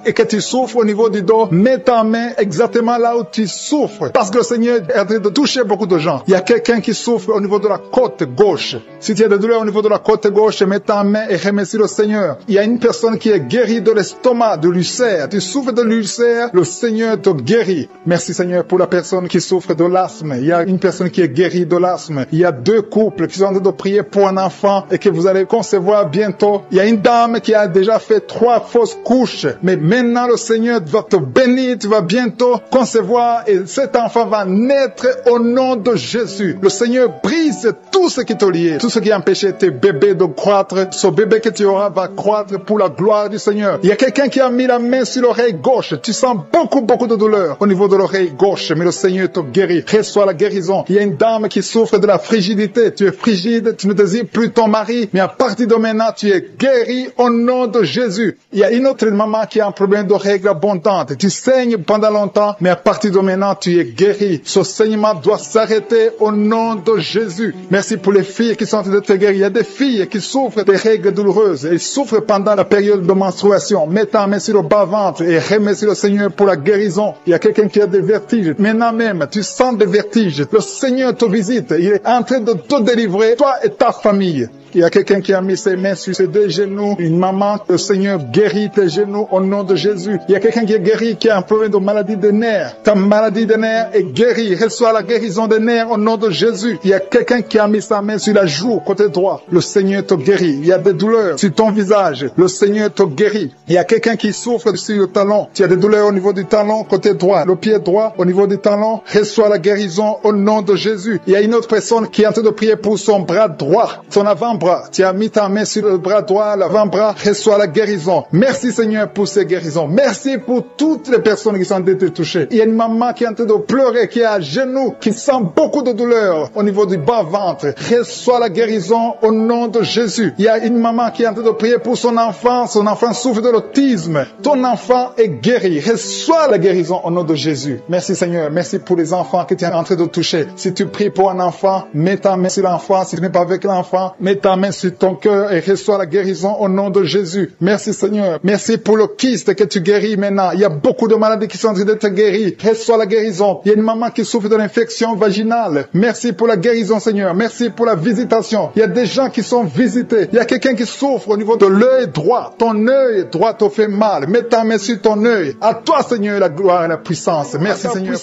et que tu souffres au niveau du dos, mets ta main exactement là où tu souffres. Parce que le Seigneur est en train de toucher beaucoup de gens. Il y a quelqu'un qui souffre au niveau de la côte gauche. Si tu as des douleurs au niveau de la côte gauche, mets ta main et remercie le Seigneur. Il y a une personne qui est guérie de l'estomac, de l'ulcère. Tu souffres de l'ulcère, le Seigneur te guérit. Merci Seigneur pour la personne qui souffre de l'asthme. Il y a une personne qui est guérie de l'asthme. Il y a 2 couples qui sont en train de prier pour un enfant et que vous allez concevoir bientôt. Il y a une dame qui a déjà fait 3 fausses couches. Mais maintenant le Seigneur va te bénir. Tu vas bientôt concevoir et cet enfant va naître au nom de Jésus. Le Seigneur brise tout ce qui te lie, tout ce qui empêchait tes bébés de croître. Ce bébé que tu auras va croître pour la gloire du Seigneur. Il y a quelqu'un qui a mis la main sur l'oreille gauche. Tu sens beaucoup de douleur. douleur au niveau de l'oreille gauche, mais le Seigneur te guérit. Reçois la guérison. Il y a une dame qui souffre de la frigidité. Tu es frigide, tu ne désires plus ton mari, mais à partir de maintenant, tu es guéri au nom de Jésus. Il y a une autre maman qui a un problème de règles abondantes. Tu saignes pendant longtemps, mais à partir de maintenant, tu es guéri. Ce saignement doit s'arrêter au nom de Jésus. Merci pour les filles qui sont en train de te guérir. Il y a des filles qui souffrent des règles douloureuses. Elles souffrent pendant la période de menstruation. Mets ta main sur le bas-ventre et remercie le Seigneur pour la guérison. Il y a quelqu'un qui a des vertiges. Maintenant même, tu sens des vertiges. Le Seigneur te visite. Il est en train de te délivrer, toi et ta famille. Il y a quelqu'un qui a mis ses mains sur ses deux genoux. Une maman, le Seigneur guérit tes genoux au nom de Jésus. Il y a quelqu'un qui est guéri, qui a un problème de maladie des nerfs. Ta maladie des nerfs est guérie. Reçois la guérison des nerfs au nom de Jésus. Il y a quelqu'un qui a mis sa main sur la joue, côté droit. Le Seigneur te guérit. Il y a des douleurs sur ton visage. Le Seigneur te guérit. Il y a quelqu'un qui souffre sur le talon. Tu as des douleurs au niveau du talon, côté droit. Le pied droit, au niveau du talon. Reçois la guérison au nom de Jésus. Il y a une autre personne qui est en train de prier pour son bras droit, son avant-bras. Tu as mis ta main sur le bras droit, l'avant-bras, reçois la guérison. Merci Seigneur pour ces guérisons. Merci pour toutes les personnes qui sont en train de toucher. Il y a une maman qui est en train de pleurer, qui est à genoux, qui sent beaucoup de douleur au niveau du bas-ventre. Reçois la guérison au nom de Jésus. Il y a une maman qui est en train de prier pour son enfant souffre de l'autisme. Ton enfant est guéri. Reçois la guérison au nom de Jésus. Merci Seigneur. Merci pour les enfants que tu es en train de toucher. Si tu pries pour un enfant, mets ta main sur l'enfant. Si tu n'es pas avec l'enfant, mets ta main sur ton cœur et reçois la guérison au nom de Jésus. Merci Seigneur. Merci pour le kyste que tu guéris maintenant. Il y a beaucoup de maladies qui sont en train d'être guéries. Reçois la guérison. Il y a une maman qui souffre de l'infection vaginale. Merci pour la guérison Seigneur. Merci pour la visitation. Il y a des gens qui sont visités. Il y a quelqu'un qui souffre au niveau de l'œil droit. Ton œil droit te fait mal. Mets ta main sur ton œil. À toi Seigneur la gloire et la puissance. Merci Seigneur.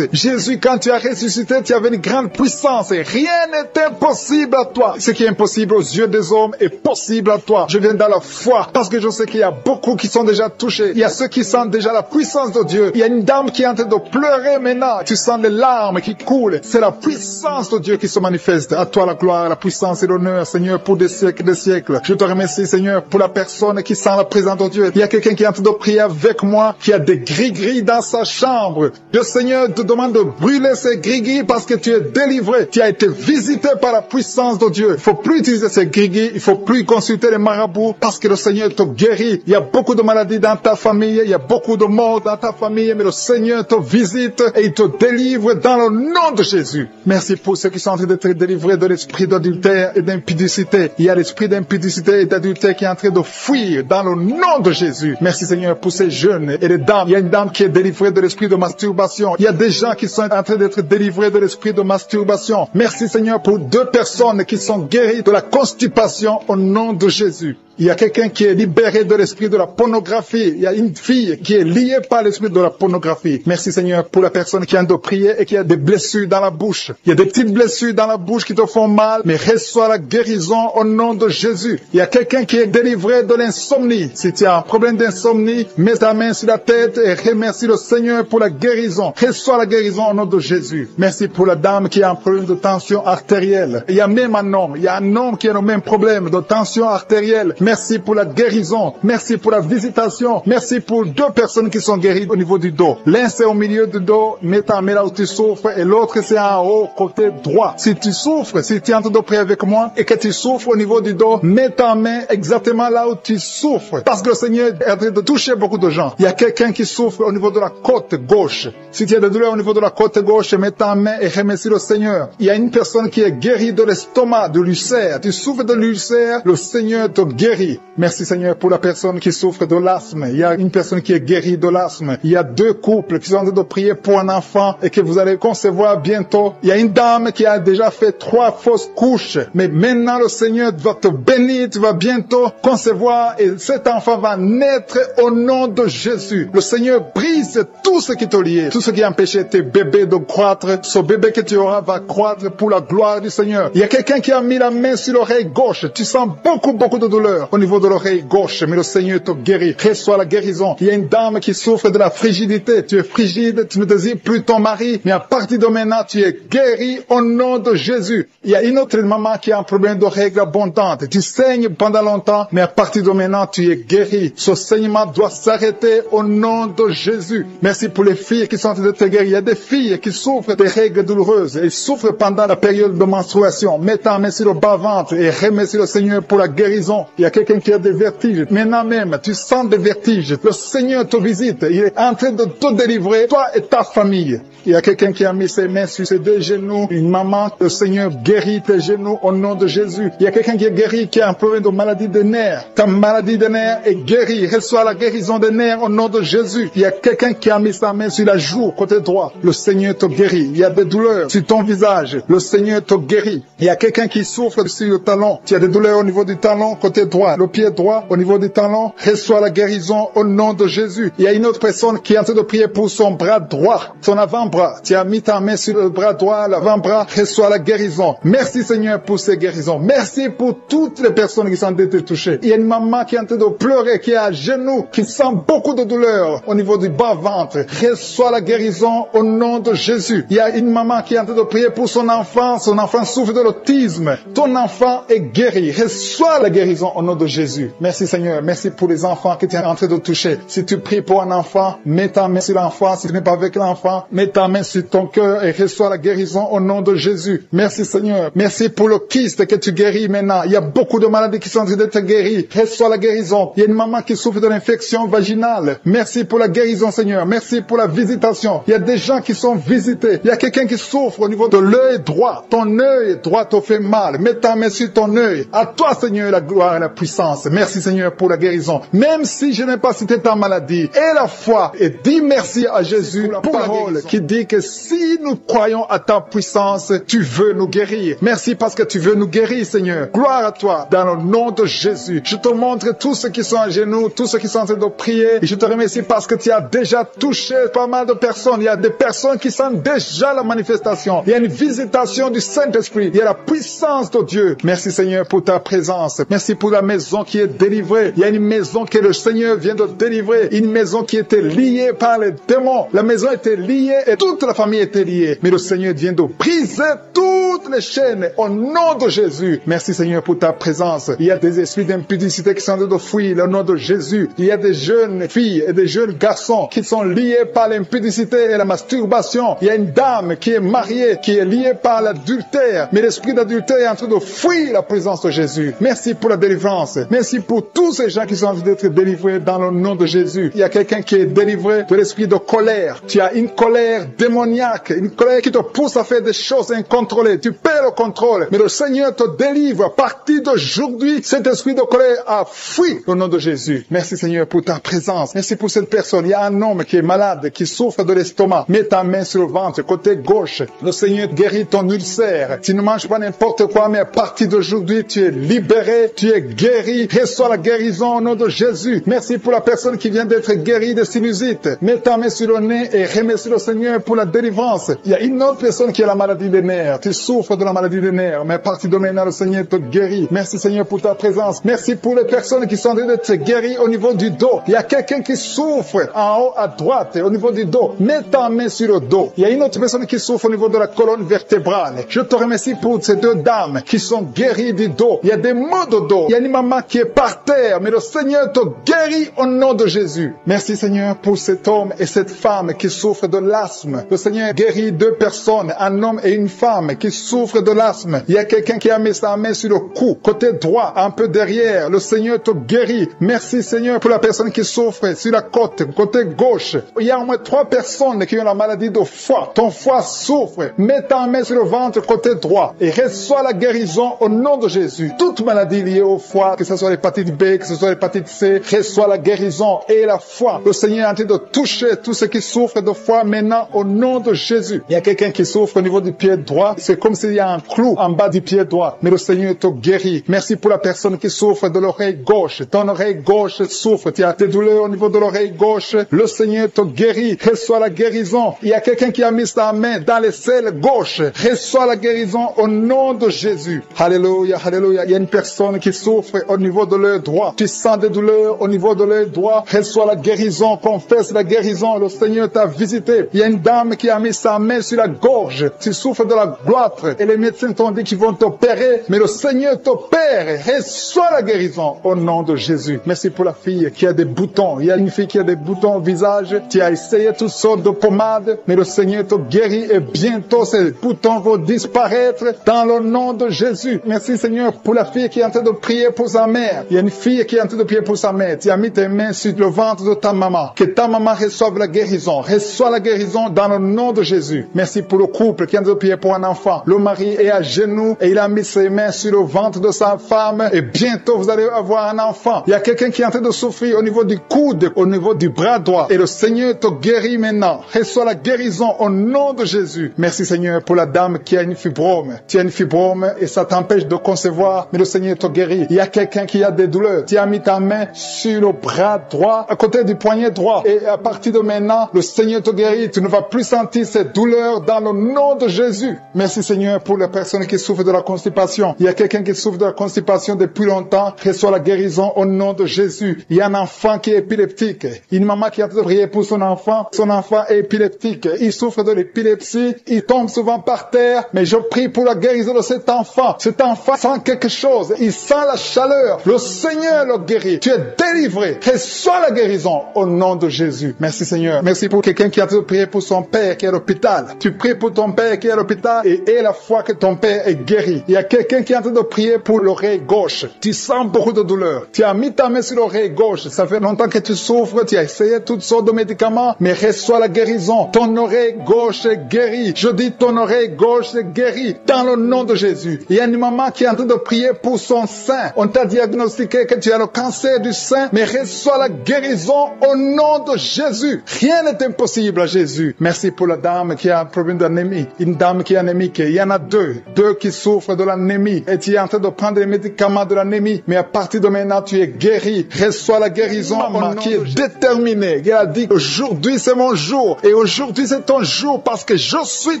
Jésus, quand tu as ressuscité, tu avais une grande puissance et rien n'est impossible à toi. Ce qui est impossible aux yeux des hommes est possible à toi. Je viens dans la foi parce que je sais qu'il y a beaucoup qui sont déjà touchés. Il y a ceux qui sentent déjà la puissance de Dieu. Il y a une dame qui est en train de pleurer maintenant. Tu sens les larmes qui coulent. C'est la puissance de Dieu qui se manifeste. À toi la gloire, la puissance et l'honneur, Seigneur, pour des siècles et des siècles. Je te remercie, Seigneur, pour la personne qui sent la présence de Dieu. Il y a quelqu'un qui est en train de prier avec moi, qui a des gris-gris dans sa chambre. Le Seigneur te demande de brûler ces gris-gris parce que tu es délivré. Tu as été visité par la puissance de Dieu. Il ne faut plus utiliser ces gris-gris. Il ne faut plus consulter les marabouts parce que le Seigneur te guérit. Il y a beaucoup de maladies dans ta famille. Il y a beaucoup de morts dans ta famille. Mais le Seigneur te visite et il te délivre dans le nom de Jésus. Merci pour ceux qui sont en train d'être délivrés de l'esprit d'adultère et d'impudicité. Il y a l'esprit d'impudicité et d'adultère qui est en train de fuir dans le nom de Jésus. Merci Seigneur pour ces jeunes et les dames. Il y a une dame qui est délivrée de l'esprit de masturbation. Il y a des gens qui sont en train d'être délivrés de l'esprit de masturbation. Merci Seigneur pour 2 personnes qui sont guéries de la constipation au nom de Jésus. Il y a quelqu'un qui est libéré de l'esprit de la pornographie. Il y a une fille qui est liée par l'esprit de la pornographie. Merci Seigneur pour la personne qui vient de prier et qui a des blessures dans la bouche. Il y a des petites blessures dans la bouche qui te font mal, mais reçois la guérison au nom de Jésus. Il y a quelqu'un qui est délivré de l'insomnie. Si tu as un problème d'insomnie, mets ta main sur la tête et remercie le Seigneur pour la guérison. Reçois la guérison au nom de Jésus. Merci pour la dame qui a un problème de tension artérielle. Il y a même un homme. Il y a un homme qui a le même problème de tension artérielle. Merci pour la guérison. Merci pour la visitation. Merci pour 2 personnes qui sont guéries au niveau du dos. L'un c'est au milieu du dos, mets ta main là où tu souffres, et l'autre c'est en haut, côté droit. Si tu souffres, si tu es en train de prier avec moi et que tu souffres au niveau du dos, mets ta main exactement là où tu souffres. Parce que le Seigneur est en train de toucher beaucoup de gens. Il y a quelqu'un qui souffre au niveau de la côte gauche. Si tu as des douleurs au niveau de la côte gauche, mets ta main et remercie le Seigneur. Il y a une personne qui est guérie de l'estomac, de l'ulcère. Tu souffres de l'ulcère, le Seigneur te guérit. Merci Seigneur pour la personne qui souffre de l'asthme. Il y a une personne qui est guérie de l'asthme. Il y a 2 couples qui sont en train de prier pour un enfant et que vous allez concevoir bientôt. Il y a une dame qui a déjà fait 3 fausses couches. Mais maintenant le Seigneur va te bénir. Tu vas bientôt concevoir et cet enfant va naître au nom de Jésus. Le Seigneur brise tout ce qui te lie. Tout ce qui empêchait tes bébés de croître. Ce bébé que tu auras va croître pour la gloire du Seigneur. Il y a quelqu'un qui a mis la main sur l'oreille gauche. Tu sens beaucoup de douleur. douleur au niveau de l'oreille gauche, mais le Seigneur te guérit. Reçois la guérison. Il y a une dame qui souffre de la frigidité. Tu es frigide, tu ne désires plus ton mari, mais à partir de maintenant, tu es guéri au nom de Jésus. Il y a une autre maman qui a un problème de règles abondantes. Tu saignes pendant longtemps, mais à partir de maintenant, tu es guéri. Ce saignement doit s'arrêter au nom de Jésus. Merci pour les filles qui sont en train de te guérir. Il y a des filles qui souffrent des règles douloureuses. Elles souffrent pendant la période de menstruation. Mets ta main sur le bas-ventre et remercie le Seigneur pour la guérison. Il y a quelqu'un qui a des vertiges. Maintenant même, tu sens des vertiges. Le Seigneur te visite. Il est en train de te délivrer, toi et ta famille. Il y a quelqu'un qui a mis ses mains sur ses deux genoux. Une maman, le Seigneur guérit tes genoux au nom de Jésus. Il y a quelqu'un qui est guéri, qui a un problème de maladie des nerfs. Ta maladie des nerfs est guérie. Reçois la guérison des nerfs au nom de Jésus. Il y a quelqu'un qui a mis sa main sur la joue, côté droit. Le Seigneur te guérit. Il y a des douleurs sur ton visage. Le Seigneur te guérit. Il y a quelqu'un qui souffre sur le talon. Tu as des douleurs au niveau du talon, côté droit. Le pied droit, au niveau du talon. Reçois la guérison au nom de Jésus. Il y a une autre personne qui est en train de prier pour son bras droit, son avant-bras. Tu as mis ta main sur le bras droit, l'avant-bras. Reçois la guérison. Merci Seigneur pour ces guérisons. Merci pour toutes les personnes qui sont en train de toucher. Il y a une maman qui est en train de pleurer, qui est à genoux, qui sent beaucoup de douleur au niveau du bas-ventre. Reçois la guérison au nom de Jésus. Il y a une maman qui est en train de prier pour son enfant. Son enfant souffre de l'autisme. Ton enfant est guéri. Reçois la guérison au nom de Jésus. Merci Seigneur. Merci pour les enfants que tu es en train de toucher. Si tu pries pour un enfant, mets ta main sur l'enfant. Si tu n'es pas avec l'enfant, mets ta main sur ton cœur et reçois la guérison au nom de Jésus. Merci Seigneur. Merci pour le kyste que tu guéris maintenant. Il y a beaucoup de maladies qui sont en train d'être guéries. Reçois la guérison. Il y a une maman qui souffre de l'infection vaginale. Merci pour la guérison Seigneur. Merci pour la visitation. Il y a des gens qui sont visités. Il y a quelqu'un qui souffre au niveau de l'œil droit. Ton œil droit te fait mal. Mets ta main sur ton œil. À toi Seigneur la gloire et la puissance. Merci Seigneur pour la guérison. Même si je n'ai pas cité ta maladie, et la foi, et dis merci à Jésus pour la parole qui dit que si nous croyons à ta puissance, tu veux nous guérir. Merci parce que tu veux nous guérir Seigneur. Gloire à toi dans le nom de Jésus. Je te montre tous ceux qui sont à genoux, tous ceux qui sont en train de prier. Et je te remercie parce que tu as déjà touché pas mal de personnes. Il y a des personnes qui sentent déjà la manifestation. Il y a une visitation du Saint-Esprit. Il y a la puissance de Dieu. Merci Seigneur pour ta présence. Merci pour la maison qui est délivrée. Il y a une maison que le Seigneur vient de délivrer. Une maison qui était liée par les démons. La maison était liée et toute la famille était liée. Mais le Seigneur vient de briser toutes les chaînes au nom de Jésus. Merci Seigneur pour ta présence. Il y a des esprits d'impudicité qui sont en train de fuir le nom de Jésus. Il y a des jeunes filles et des jeunes garçons qui sont liés par l'impudicité et la masturbation. Il y a une dame qui est mariée, qui est liée par l'adultère. Mais l'esprit d'adultère est en train de fuir la présence de Jésus. Merci pour la délivrance. Merci pour tous ces gens qui sont en train d'être délivrés dans le nom de Jésus. Il y a quelqu'un qui est délivré de l'esprit de colère. Tu as une colère démoniaque, une colère qui te pousse à faire des choses incontrôlées. Tu perds le contrôle. Mais le Seigneur te délivre. À partir d'aujourd'hui, cet esprit de colère a fui au nom de Jésus. Merci Seigneur pour ta présence. Merci pour cette personne. Il y a un homme qui est malade, qui souffre de l'estomac. Mets ta main sur le ventre, côté gauche. Le Seigneur guérit ton ulcère. Tu ne manges pas n'importe quoi, mais à partir d'aujourd'hui, tu es libéré, tu es guéri. Reçois la guérison au nom de Jésus. Merci pour la personne qui vient d'être guérie de sinusite. Mets ta main sur le nez et remercie le Seigneur pour la délivrance. Il y a une autre personne qui a la maladie des nerfs. Tu souffres de la maladie des nerfs, mais à partir de maintenant, le Seigneur te guérit. Merci Seigneur pour ta présence. Merci pour les personnes qui sont en train d'être guéries au niveau du dos. Il y a quelqu'un qui souffre en haut à droite, au niveau du dos. Mets ta main sur le dos. Il y a une autre personne qui souffre au niveau de la colonne vertébrale. Je te remercie pour ces deux dames qui sont guéries du dos. Il y a des maux de dos. Il y a une maman qui est par terre, mais le Seigneur te guérit au nom de Jésus. Merci Seigneur pour cet homme et cette femme qui souffrent de l'asthme. Le Seigneur guérit deux personnes, un homme et une femme qui souffrent de l'asthme. Il y a quelqu'un qui a mis sa main sur le cou, côté droit, un peu derrière. Le Seigneur te guérit. Merci Seigneur pour la personne qui souffre sur la côte, côté gauche. Il y a au moins 3 personnes qui ont la maladie de foie. Ton foie souffre. Mets ta main sur le ventre, côté droit, et reçois la guérison au nom de Jésus. Toute maladie liée au foie, que ce soit l'hépatite B, que ce soit l'hépatite C, reçois la guérison et la foi. Le Seigneur est en train de toucher tous ceux qui souffrent de foie maintenant au nom de Jésus. Il y a quelqu'un qui souffre au niveau du pied droit. C'est comme s'il y a un clou en bas du pied droit. Mais le Seigneur te guérit. Merci pour la personne qui souffre de l'oreille gauche. Ton oreille gauche souffre. Tu as des douleurs au niveau de l'oreille gauche. Le Seigneur te guérit. Reçois la guérison. Il y a quelqu'un qui a mis sa main dans les selles gauche. Reçois la guérison au nom de Jésus. Alléluia, alléluia. Il y a une personne qui souffre au niveau de l'œil droit. Tu sens des douleurs au niveau de l'œil droit. Reçois la guérison. Confesse la guérison. Le Seigneur t'a visité. Il y a une dame qui a mis sa main sur la gorge. Tu souffres de la gloître. Et les médecins t'ont dit qu'ils vont t'opérer. Mais le Seigneur t'opère. Reçois la guérison au nom de Jésus. Merci pour la fille qui a des boutons. Il y a une fille qui a des boutons au visage. Tu as essayé toutes sortes de pommades. Mais le Seigneur te guérit. Et bientôt ces boutons vont disparaître dans le nom de Jésus. Merci Seigneur pour la fille qui est en train de prier pour sa mère. Il y a une fille qui est en train de prier pour sa mère. Tu as mis tes mains sur le ventre de ta maman. Que ta maman reçoive la guérison. Reçois la guérison dans le nom de Jésus. Merci pour le couple qui est en train de prier pour un enfant. Le mari est à genoux et il a mis ses mains sur le ventre de sa femme. Et bientôt vous allez avoir un enfant. Il y a quelqu'un qui est en train de souffrir au niveau du coude, au niveau du bras droit. Et le Seigneur te guérit maintenant. Reçois la guérison au nom de Jésus. Merci Seigneur pour la dame qui a une fibrome. Tu as une fibrome et ça t'empêche de concevoir, mais le Seigneur te guérit. Il y a quelqu'un qui a des douleurs. Tu as mis ta main sur le bras droit, à côté du poignet droit. Et à partir de maintenant, le Seigneur te guérit. Tu ne vas plus sentir ces douleurs dans le nom de Jésus. Merci Seigneur pour les personnes qui souffrent de la constipation. Il y a quelqu'un qui souffre de la constipation depuis longtemps. Reçois la guérison au nom de Jésus. Il y a un enfant qui est épileptique. Une maman qui est en train de prier pour son enfant. Son enfant est épileptique. Il souffre de l'épilepsie. Il tombe souvent par terre. Mais je prie pour la guérison de cet enfant. Cet enfant sent quelque chose. Il sent la chaleur. Le Seigneur le guérit. Tu es délivré. Reçois la guérison au nom de Jésus. Merci Seigneur. Merci pour quelqu'un qui est en train de prier pour son père qui est à l'hôpital. Tu pries pour ton père qui est à l'hôpital et aie la foi que ton père est guéri. Il y a quelqu'un qui est en train de prier pour l'oreille gauche. Tu sens beaucoup de douleur. Tu as mis ta main sur l'oreille gauche. Ça fait longtemps que tu souffres. Tu as essayé toutes sortes de médicaments, mais reçois la guérison. Ton oreille gauche est guérie. Je dis ton oreille gauche est guérie dans le nom de Jésus. Il y a une maman qui est en train de prier pour son sein. On t'a diagnostiqué que tu as le cancer du sein, mais reçois la guérison au nom de Jésus. Rien n'est impossible à Jésus. Merci pour la dame qui a un problème d'anémie. Une dame qui est anémique. Il y en a deux qui souffrent de l'anémie. Et tu es en train de prendre les médicaments de l'anémie. Mais à partir de maintenant, tu es guéri. Reçois la guérison. Maman qui est déterminée. Elle a dit, aujourd'hui c'est mon jour. Et aujourd'hui c'est ton jour parce que je suis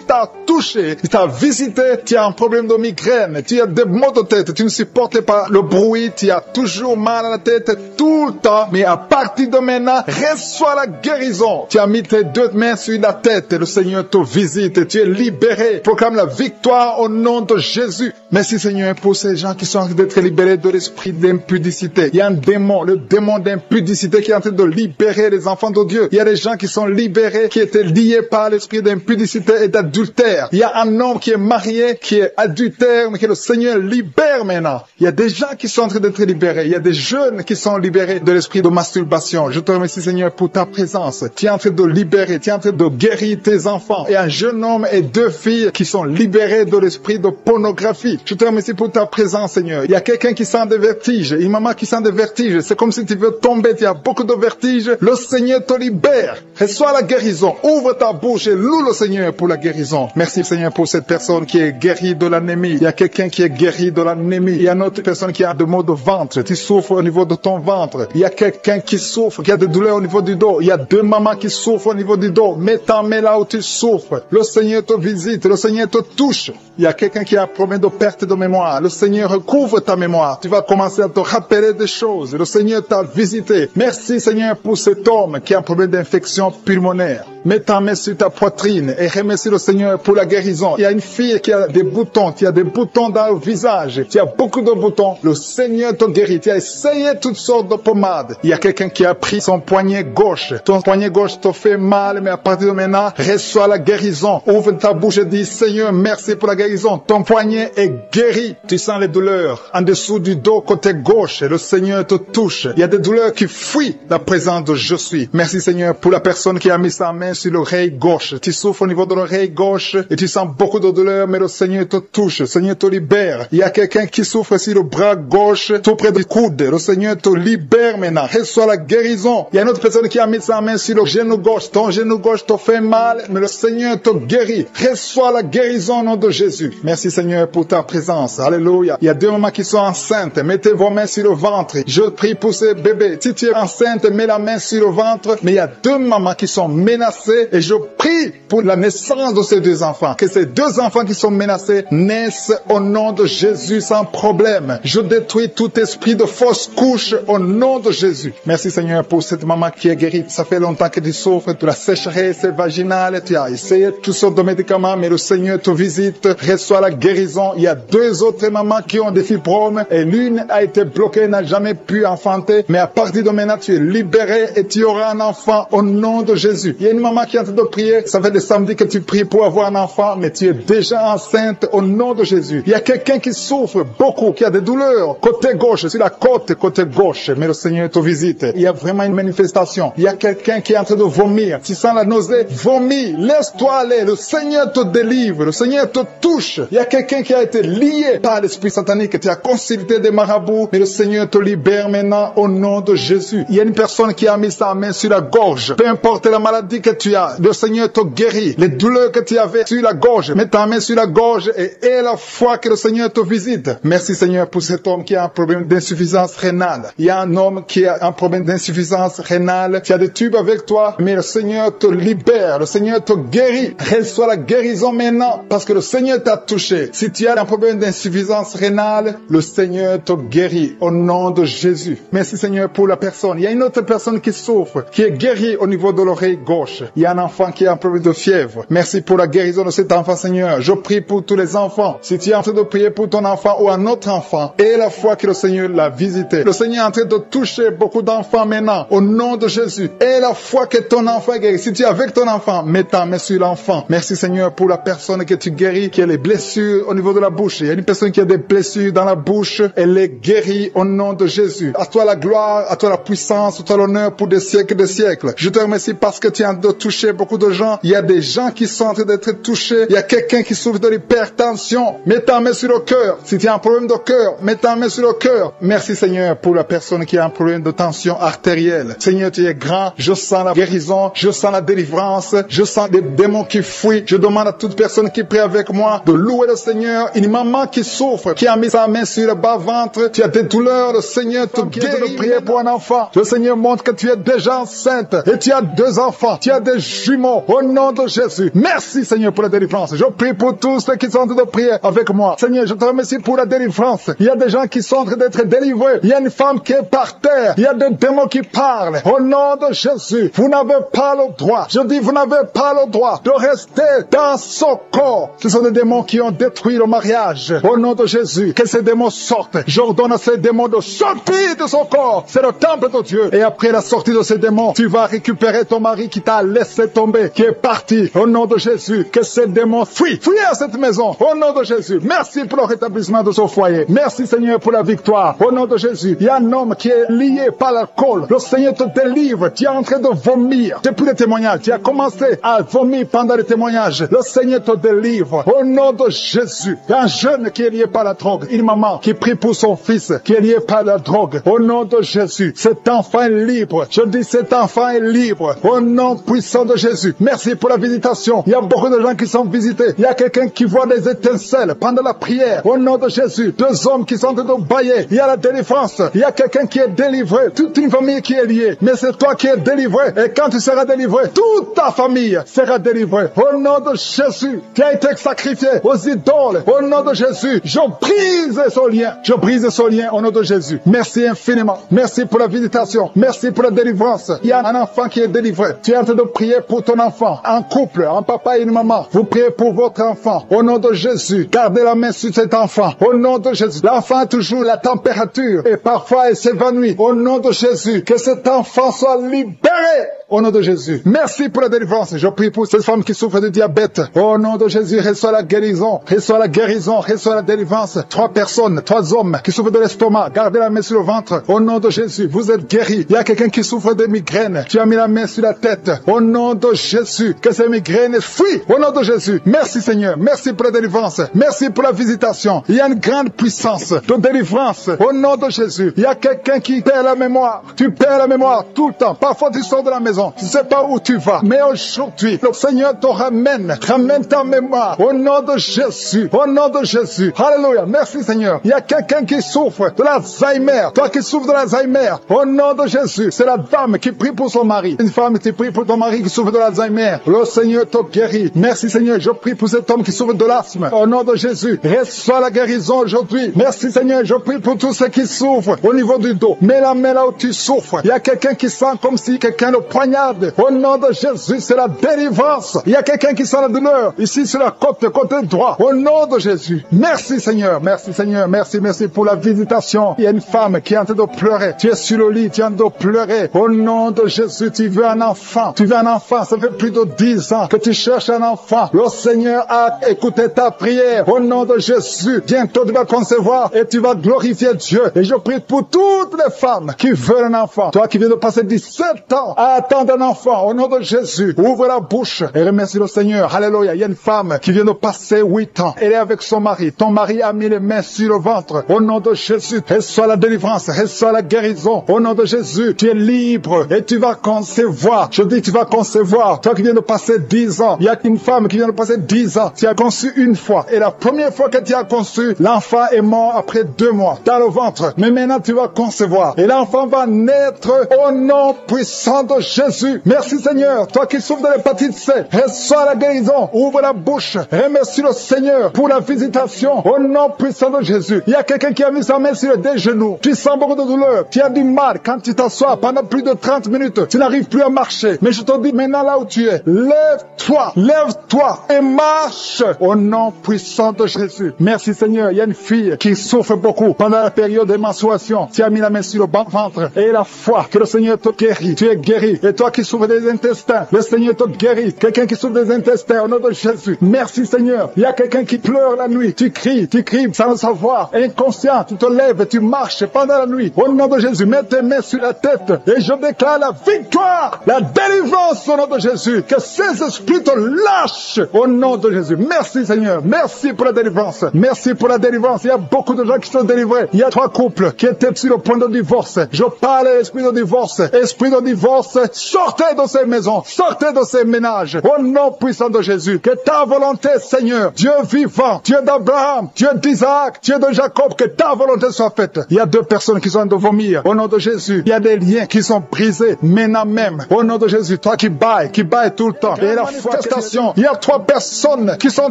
t'a touché. Tu t'as visité. Tu as un problème de migraine. Tu as des maux de tête. Tu ne supportes pas le bruit. Tu as toujours mal à la tête tout le temps. Mais à partir de maintenant, reçois la guérison. Tu as mis tes deux mains sur la tête et le Seigneur te visite. Tu es libéré. Proclame la victoire au nom de Jésus. Merci Seigneur pour ces gens qui sont en train d'être libérés de l'esprit d'impudicité. Il y a un démon, le démon d'impudicité qui est en train de libérer les enfants de Dieu. Il y a des gens qui sont libérés, qui étaient liés par l'esprit d'impudicité et d'adultère. Il y a un homme qui est marié, qui est adultère, mais que le Seigneur libère maintenant. Il y a des gens qui sont en train d'être libérés. Il y a des jeunes qui sont libérés de l'esprit de masturbation. Je te remercie Seigneur pour ta présence. Tu es en train de libérer, tu es en train de guérir tes enfants. Et un jeune homme et deux filles qui sont libérés de l'esprit de pornographie. Je te remercie pour ta présence Seigneur. Il y a quelqu'un qui sent des vertiges, une maman qui sent des vertiges. C'est comme si tu veux tomber, tu as beaucoup de vertiges. Le Seigneur te libère. Reçois la guérison. Ouvre ta bouche et loue le Seigneur pour la guérison. Merci Seigneur pour cette personne qui est guérie de l'anémie. Il y a quelqu'un qui est guéri de l'anémie. Il y a une autre personne qui a des maux de ventre. Tu souffres au niveau de ton ventre. Il y a quelqu'un qui souffre, qui a des douleurs au niveau du dos. Il y a deux mamans qui souffrent au niveau du dos. Mets ta main là où tu souffres. Le Seigneur te visite. Le Seigneur te touche. Il y a quelqu'un qui a un problème de perte de mémoire. Le Seigneur recouvre ta mémoire. Tu vas commencer à te rappeler des choses. Le Seigneur t'a visité. Merci Seigneur pour cet homme qui a un problème d'infection pulmonaire. Mets ta main sur ta poitrine et remercie le Seigneur pour la guérison. Il y a une fille qui a des boutons. Tu as des boutons dans le visage. Tu as beaucoup de boutons. Le Seigneur te guérit. Tu as essayé toutes sortes de pommades. Il y a quelqu'un qui a pris son poignet gauche. Ton poignet gauche te fait mal, mais à partir de maintenant, reçois la guérison. Ouvre ta bouche et dis, Seigneur, merci pour la guérison. Ton poignet est guéri. Tu sens les douleurs en dessous du dos côté gauche. Le Seigneur te touche. Il y a des douleurs qui fuient la présence de je suis. Merci Seigneur pour la personne qui a mis sa main main sur l'oreille gauche. Tu souffres au niveau de l'oreille gauche et tu sens beaucoup de douleur, mais le Seigneur te touche, le Seigneur te libère. Il y a quelqu'un qui souffre sur le bras gauche, tout près du coude. Le Seigneur te libère maintenant. Reçois la guérison. Il y a une autre personne qui a mis sa main sur le genou gauche. Ton genou gauche te fait mal, mais le Seigneur te guérit. Reçois la guérison au nom de Jésus. Merci Seigneur pour ta présence. Alléluia. Il y a 2 mamans qui sont enceintes. Mettez vos mains sur le ventre. Je prie pour ces bébés. Si tu es enceinte, mets la main sur le ventre. Mais il y a 2 mamans qui sont menacées et je prie pour la naissance de ces 2 enfants. Que ces 2 enfants qui sont menacés naissent au nom de Jésus sans problème. Je détruis tout esprit de fausse couche au nom de Jésus. Merci Seigneur pour cette maman qui est guérie. Ça fait longtemps que tu souffres de la sécheresse vaginale. Tu as essayé toutes sortes de médicaments, mais le Seigneur te visite. Reçois la guérison. Il y a 2 autres mamans qui ont des fibromes et l'une a été bloquée, n'a jamais pu enfanter. Mais à partir de maintenant, tu es libéré et tu auras un enfant au nom de Jésus. Il y a une maman qui est en train de prier. Ça fait des samedis que tu pries pour avoir un enfant, mais tu es déjà enceinte au nom de Jésus. Il y a quelqu'un qui souffre beaucoup, qui a des douleurs côté gauche, sur la côte côté gauche, mais le Seigneur te visite. Il y a vraiment une manifestation. Il y a quelqu'un qui est en train de vomir. Tu sens la nausée, vomis, laisse-toi aller. Le Seigneur te délivre, le Seigneur te touche. Il y a quelqu'un qui a été lié par l'esprit satanique. Tu as consulté des marabouts, mais le Seigneur te libère maintenant au nom de Jésus. Il y a une personne qui a mis sa main sur la gorge. Peu importe la maladie que tu as, le Seigneur te guérit. Les douleurs que tu avais sur la gorge, mets ta main sur la gorge et aie la foi que le Seigneur te visite. Merci Seigneur pour cet homme qui a un problème d'insuffisance rénale. Il y a un homme qui a un problème d'insuffisance rénale. Tu as des tubes avec toi, mais le Seigneur te libère. Le Seigneur te guérit. Reçois la guérison maintenant parce que le Seigneur t'a touché. Si tu as un problème d'insuffisance rénale, le Seigneur te guérit au nom de Jésus. Merci Seigneur pour la personne. Il y a une autre personne qui souffre, qui est guérie au niveau de l'oreille gauche. Il y a un enfant qui a un problème de fièvre. Merci pour la guérison de cet enfant Seigneur. Je prie pour tous les enfants. Si tu es en train de prier pour ton enfant ou un autre enfant, et la foi que le Seigneur l'a visité. Le Seigneur est en train de toucher beaucoup d'enfants maintenant au nom de Jésus. Et la foi que ton enfant est guéri. Si tu es avec ton enfant, mets ta main sur l'enfant. Merci Seigneur pour la personne que tu guéris, qui a les blessures au niveau de la bouche. Il y a une personne qui a des blessures dans la bouche. Elle est guérie au nom de Jésus. À toi la gloire, à toi la puissance, à toi l'honneur pour des siècles et des siècles. Je te remercie parce que tu es en train de toucher beaucoup de gens. Il y a des gens qui sont en train d'être touchés. Il y a quelqu'un qui souffre de l'hypertension. Mets ta main sur le cœur. Si tu as un problème de cœur, mets ta main sur le cœur. Merci Seigneur pour la personne qui a un problème de tension artérielle. Seigneur, tu es grand. Je sens la guérison. Je sens la délivrance. Je sens des démons qui fuient. Je demande à toute personne qui prie avec moi de louer le Seigneur. Une maman qui souffre, qui a mis sa main sur le bas-ventre. Tu as des douleurs. Le Seigneur te guérit. De prier pour un enfant. Le Seigneur montre que tu es déjà enceinte et tu as 2 enfants. Tu as des jumeaux au nom de Jésus. Merci Seigneur pour la délivrance. Je prie pour tous ceux qui sont en train de prier avec moi. Seigneur, je te remercie pour la délivrance. Il y a des gens qui sont en train d'être délivrés. Il y a une femme qui est par terre. Il y a des démons qui parlent. Au nom de Jésus, vous n'avez pas le droit. Je dis, vous n'avez pas le droit de rester dans son corps. Ce sont des démons qui ont détruit le mariage. Au nom de Jésus, que ces démons sortent. J'ordonne à ces démons de sortir de son corps. C'est le temple de Dieu. Et après la sortie de ces démons, tu vas récupérer ton mari qui t'a laissé tomber, qui est parti. Au nom de Jésus, que ces démons fuient. Fuis à cette maison. Au nom de Jésus. Merci pour le rétablissement de son foyer. Merci Seigneur pour la victoire. Au nom de Jésus, il y a un homme qui est lié par l'alcool. Le Seigneur te délivre. Tu es en train de vomir. Depuis le témoignage, tu as commencé à vomir pendant le témoignage. Le Seigneur te délivre. Au nom de Jésus, il y a un jeune qui est lié par la drogue. Une maman qui prie pour son fils qui est lié par la drogue. Au nom de Jésus, cet enfant est libre. Je dis cet enfant est libre. Au nom puissant de Jésus. Merci pour la visitation. Il y a beaucoup de gens qui sont visités. Il y a quelqu'un qui voit des étincelles pendant la prière. Au nom de Jésus, 2 hommes qui sont en train de bailler. Il y a la délivrance. Il y a quelqu'un qui est délivré. Toute une famille qui est liée. Mais c'est toi qui es délivré. Et quand tu seras délivré, toute ta famille sera délivrée. Au nom de Jésus, qui a été sacrifié aux idoles. Au nom de Jésus, je brise ce lien. Je brise ce lien au nom de Jésus. Merci infiniment. Merci pour la visitation. Merci pour la délivrance. Il y a un enfant qui est délivré. Tu es en train de prier pour ton enfant. Un couple, un papa et une maman. Vous priez pour votre enfant. Au nom de Jésus, gardez la main sur cet enfant. Au nom de Jésus, l'enfant a toujours la température et parfois il s'évanouit. Au nom de Jésus, que cet enfant soit libéré. au nom de Jésus. Merci pour la délivrance. Je prie pour cette femme qui souffre de diabète. Au nom de Jésus, reçois la guérison, reçois la guérison, reçois la délivrance. 3 personnes, 3 hommes qui souffrent de l'estomac, gardez la main sur le ventre. Au nom de Jésus, vous êtes guéris. Il y a quelqu'un qui souffre de migraines. Tu as mis la main sur la tête. Au nom de Jésus, que ces migraines fuient. Au nom de Jésus. Merci Seigneur. Merci pour la délivrance. Merci pour la visitation. Il y a une grande puissance de délivrance. Au nom de Jésus. Il y a quelqu'un qui perd la mémoire. Tu perds la mémoire tout le temps. Parfois tu sors de la maison. Tu ne sais pas où tu vas. Mais aujourd'hui, le Seigneur te ramène. Ramène ta mémoire. Au nom de Jésus. Au nom de Jésus. Alléluia. Merci Seigneur. Il y a quelqu'un qui souffre de l'Alzheimer. Toi qui souffres de l'Alzheimer. Au nom de Jésus. C'est la dame qui prie pour son mari. Une femme qui prie pour ton mari qui souffre de l'Alzheimer. Le Seigneur te guérit. Merci Seigneur. Je prie pour cet homme qui souffre de l'asthme. Au nom de Jésus. Reçois la guérison aujourd'hui. Merci Seigneur. Je prie pour tous ceux qui souffrent au niveau du dos. Mets la main là où tu souffres. Il y a quelqu'un qui sent comme si quelqu'un le poignarde. Au nom de Jésus, c'est la délivrance. Il y a quelqu'un qui sent la douleur ici sur la côté droit. Au nom de Jésus. Merci Seigneur. Merci Seigneur. Merci pour la visitation. Il y a une femme qui est en train de pleurer. Tu es sur le lit, tu es en train de pleurer. Au nom de Jésus, tu veux un enfant. Tu veux un enfant. Ça fait plus de 10 ans que tu cherches un enfant. Le Seigneur a écouté ta prière. Au nom de Jésus, bientôt tu vas concevoir et tu vas glorifier Dieu. Et je prie pour toutes les femmes qui veulent un enfant. Toi qui viens de passer 17 ans à attendre un enfant. Au nom de Jésus, ouvre la bouche et remercie le Seigneur. Alléluia. Il y a une femme qui vient de passer 8 ans. Elle est avec son mari. Ton mari a mis les mains sur le ventre. Au nom de Jésus, reçois la délivrance, reçois la guérison. Au nom de Jésus, tu es libre et tu vas concevoir. Je dis tu vas concevoir. Toi qui viens de passer 10 ans, il y a une femme qui vient de passer 10 ans. Tu as conçu une fois. Et la première fois que tu as conçu, l'enfant est mort après 2 mois dans le ventre. Mais maintenant tu vas concevoir. Et l'enfant va naître au nom puissant de Jésus. Merci Seigneur. Toi qui souffres de l'hépatite C, reçois la guérison. Ouvre la bouche. Remercie le Seigneur pour la visitation. Au nom puissant de Jésus. Il y a quelqu'un qui a mis sa main sur des genoux. Tu sens beaucoup de douleur. Tu as du mal quand tu t'assois pendant plus de 30 minutes. Tu n'arrives plus à marcher. Mais je te dis maintenant là où tu es, lève-toi, lève-toi et marche au nom puissant de Jésus. Merci Seigneur. Il y a une fille qui souffre beaucoup pendant la période de menstruation. Tu as mis la main sur le ventre et la foi que le Seigneur te guérit. Tu es guéri. Et toi qui souffres des intestins, le Seigneur te guérit. Quelqu'un qui souffre des intestins au nom de Jésus. Merci Seigneur. Il y a quelqu'un qui pleure la nuit. Tu cries sans le savoir. Inconscient, tu te lèves et tu marches pendant la nuit. Au nom de Jésus, mets tes mains sur la tête et je déclare la victoire, la délivrance au nom de Jésus. Que ces esprits te lâchent au nom de Jésus. Merci Seigneur. Merci pour la délivrance. Merci pour la délivrance. Il y a beaucoup de gens qui sont délivrés. Il y a 3 couples qui étaient sur le point de divorce. Je parle à l'esprit de divorce. Esprit de divorce, sortez de ces maisons. Sortez de ces ménages. Au nom puissant de Jésus. Que ta volonté, Seigneur, Dieu vivant, Dieu d'Abraham, Dieu d'Isaac, Dieu de Jacob, que ta volonté soit faite. Il y a 2 personnes qui sont en train de vomir. Au nom de Jésus, il y a des liens qui sont brisés maintenant même. Au nom de Jésus, toi qui bailles tout le temps. Et la manifestation, il y a 3 personnes qui sont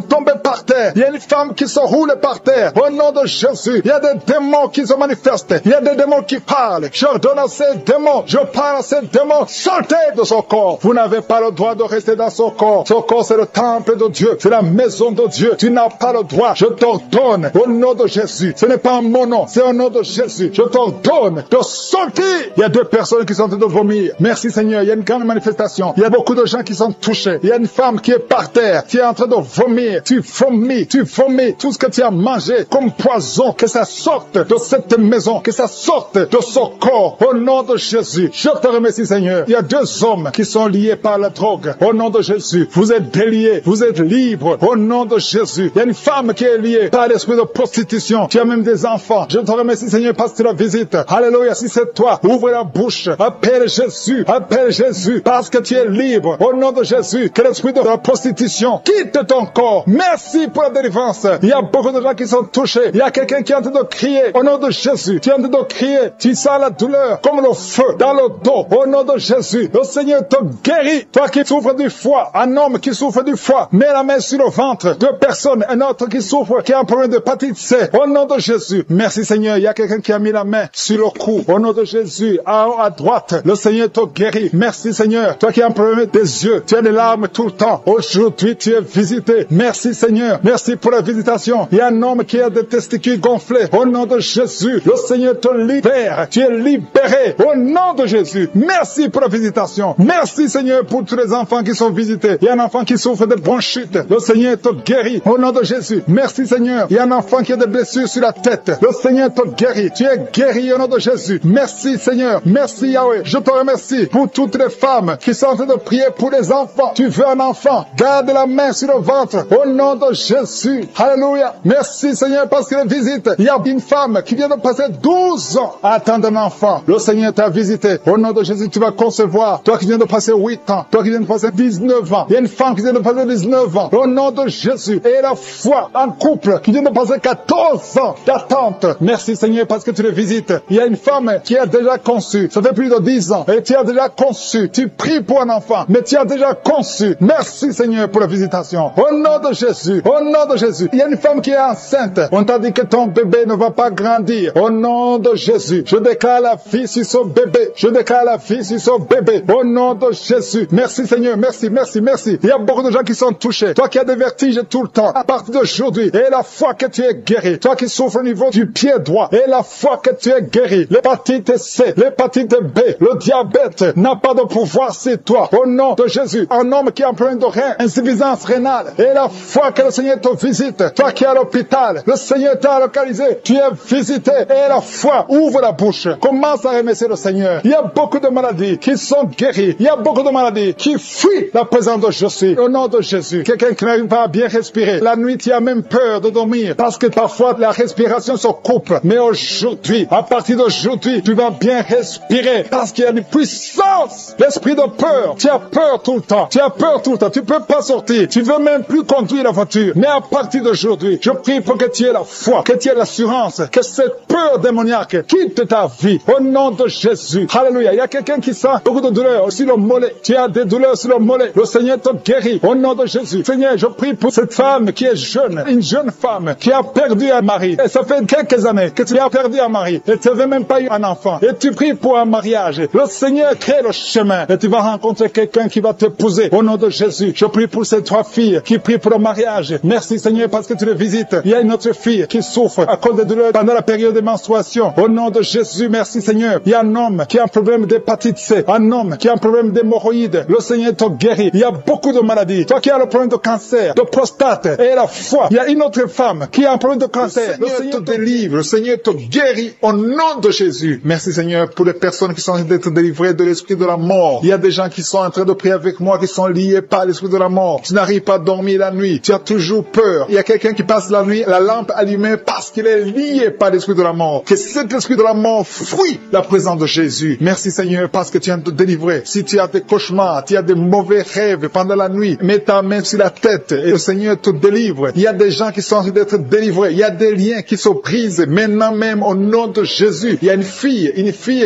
tombées par terre. Il y a une femme qui se roule par terre. Au nom de Jésus, il y a des démons qui se manifestent. Il y a des démons qui parlent. J'ordonne à ces démons, je parle à ces démons, sortez de son corps. Vous n'avez pas le droit de rester dans son corps. Son corps, c'est le temple de Dieu. C'est la maison de Dieu. Tu n'as pas le droit. Je t'ordonne au nom de Jésus. Ce n'est pas mon nom, c'est au nom de Jésus. Je t'ordonne de sortir. Il y a 2 personnes qui sont en train de vomir. Merci Seigneur. Il y a une grande manifestation. Il y a beaucoup de gens qui sont touchés. Il y a une femme qui est par terre, qui est en train de vomir. Tu vomis tout ce que tu as mangé comme poison. Que ça sorte de cette maison. Que ça sorte de son corps. Au nom de Jésus. Je te remercie Seigneur. Il y a 2 hommes qui sont liés par la drogue. Au nom de Jésus. Vous êtes déliés. Vous êtes libres. Au nom de Jésus. Il y a une femme qui est liée par l'esprit de prostitution. Tu as même des enfants. Je te remercie Seigneur parce que tu la visites. Alléluia. Si c'est toi, ouvre la bouche. Appelle Jésus. Appelle Jésus parce que tu es libre. Au nom de Jésus. Que l'esprit de la prostitution quitte ton corps. Merci pour la délivrance. Il y a beaucoup de gens qui sont touchés. Il y a quelqu'un qui est en train de crier. Au nom de Jésus. Tu es en train de crier. Tu sens la douleur comme le feu dans le dos. Au nom de Jésus. Le Seigneur te guérit. Toi qui souffres du foie. Un homme qui souffre du foie. Mets la main sur le ventre. 2 personnes. Un autre qui souffre, qui a un problème de hépatite C. Au nom de Jésus. Merci Seigneur. Il y a quelqu'un qui a mis la main sur le cou. Au nom de Jésus. À droite. Le Seigneur te guérit. Merci Seigneur. Toi qui as un problème des yeux. Tu as des larmes tout le temps. Aujourd'hui, tu es visité. Merci Seigneur. Merci pour la visitation. Il y a un homme qui a des testicules gonflés. Au nom de Jésus. Le Seigneur te libère. Tu es libéré. Au nom de Jésus. Merci pour la visitation. visitation. Merci Seigneur pour tous les enfants qui sont visités. Il y a un enfant qui souffre de bronchite. Le Seigneur te guérit au nom de Jésus. Merci Seigneur. Il y a un enfant qui a des blessures sur la tête. Le Seigneur te guérit. Tu es guéri au nom de Jésus. Merci Seigneur. Merci Yahweh. Je te remercie pour toutes les femmes qui sont en train de prier pour les enfants. Tu veux un enfant. Garde la main sur le ventre au nom de Jésus. Alléluia. Merci Seigneur parce que visite. Il y a une femme qui vient de passer 12 ans à attendre un enfant. Le Seigneur t'a visité. Au nom de Jésus, tu vas concevoir. Toi qui viens de passer 8 ans. Toi qui viens de passer 19 ans. Il y a une femme qui vient de passer 19 ans. Au nom de Jésus. Et la foi, un couple qui vient de passer 14 ans d'attente. Merci Seigneur parce que tu les visites. Il y a une femme qui a déjà conçu. Ça fait plus de 10 ans. Et tu as déjà conçu. Tu pries pour un enfant. Mais tu as déjà conçu. Merci Seigneur pour la visitation. Au nom de Jésus. Au nom de Jésus. Il y a une femme qui est enceinte. On t'a dit que ton bébé ne va pas grandir. Au nom de Jésus. Je déclare la vie sur son bébé. Je déclare la vie sur son bébé. Au nom de Jésus. Merci Seigneur. Merci, merci, merci. Il y a beaucoup de gens qui sont touchés. Toi qui as des vertiges tout le temps. À partir d'aujourd'hui. Et la foi que tu es guéri. Toi qui souffres au niveau du pied droit. Et la foi que tu es guéri. L'hépatite C. L'hépatite B. Le diabète n'a pas de pouvoir sur toi. Au nom de Jésus. Un homme qui a un problème de rein. Insuffisance rénale. Et la foi que le Seigneur te visite. Toi qui es à l'hôpital. Le Seigneur t'a localisé. Tu es visité. Et la foi. Ouvre la bouche. Commence à remercier le Seigneur. Il y a beaucoup de maladies qui sont guéries. Il y a beaucoup de maladies qui fuient la présence de Jésus. Au nom de Jésus. Quelqu'un qui n'arrive pas à bien respirer. La nuit, tu as même peur de dormir. Parce que parfois, la respiration se coupe. Mais aujourd'hui, à partir d'aujourd'hui, tu vas bien respirer. Parce qu'il y a une puissance. L'esprit de peur. Tu as peur tout le temps. Tu as peur tout le temps. Tu peux pas sortir. Tu veux même plus conduire la voiture. Mais à partir d'aujourd'hui, je prie pour que tu aies la foi, que tu aies l'assurance, que cette peur démoniaque quitte ta vie. Au nom de Jésus. Alléluia. Il y a quelqu'un qui sent beaucoup de douleurs sur le mollet. Tu as des douleurs sur le mollet. Le Seigneur te guérit. Au nom de Jésus. Seigneur, je prie pour cette femme qui est jeune. Une jeune femme qui a perdu un mari. Et ça fait quelques années que tu as perdu un mari. Et tu n'avais même pas eu un enfant. Et tu pries pour un mariage. Le Seigneur crée le chemin. Et tu vas rencontrer quelqu'un qui va t'épouser. Au nom de Jésus. Je prie pour ces 3 filles qui prient pour le mariage. Merci Seigneur parce que tu les visites. Il y a une autre fille qui souffre à cause des douleurs pendant la période de menstruation. Au nom de Jésus, merci Seigneur. Il y a un homme qui a un problème d'hépatite C. Un homme qui a un problème d'hémorroïdes. Le Seigneur te guérit. Il y a beaucoup de maladies. Toi qui as le problème de cancer, de prostate et la foi. Il y a une autre femme qui a un problème de cancer. Le Seigneur te délivre. Le Seigneur te guérit au nom de Jésus. Merci Seigneur pour les personnes qui sont en train d'être délivrées de l'esprit de la mort. Il y a des gens qui sont en train de prier avec moi qui sont liés par l'esprit de la mort. Tu n'arrives pas à dormir la nuit. Tu as toujours peur. Il y a quelqu'un qui passe la nuit, la lampe allumée parce qu'il est lié par l'esprit de la mort. Que cet esprit de la mort fuit la présence de Jésus. Merci Seigneur parce que tu viens de te délivrer. Si tu as des cauchemars, tu as des mauvais rêves pendant la nuit, mets ta main sur la tête et le Seigneur te délivre. Il y a des gens qui sont en train d'être délivrés. Il y a des liens qui se brisent maintenant même au nom de Jésus. Il y a une fille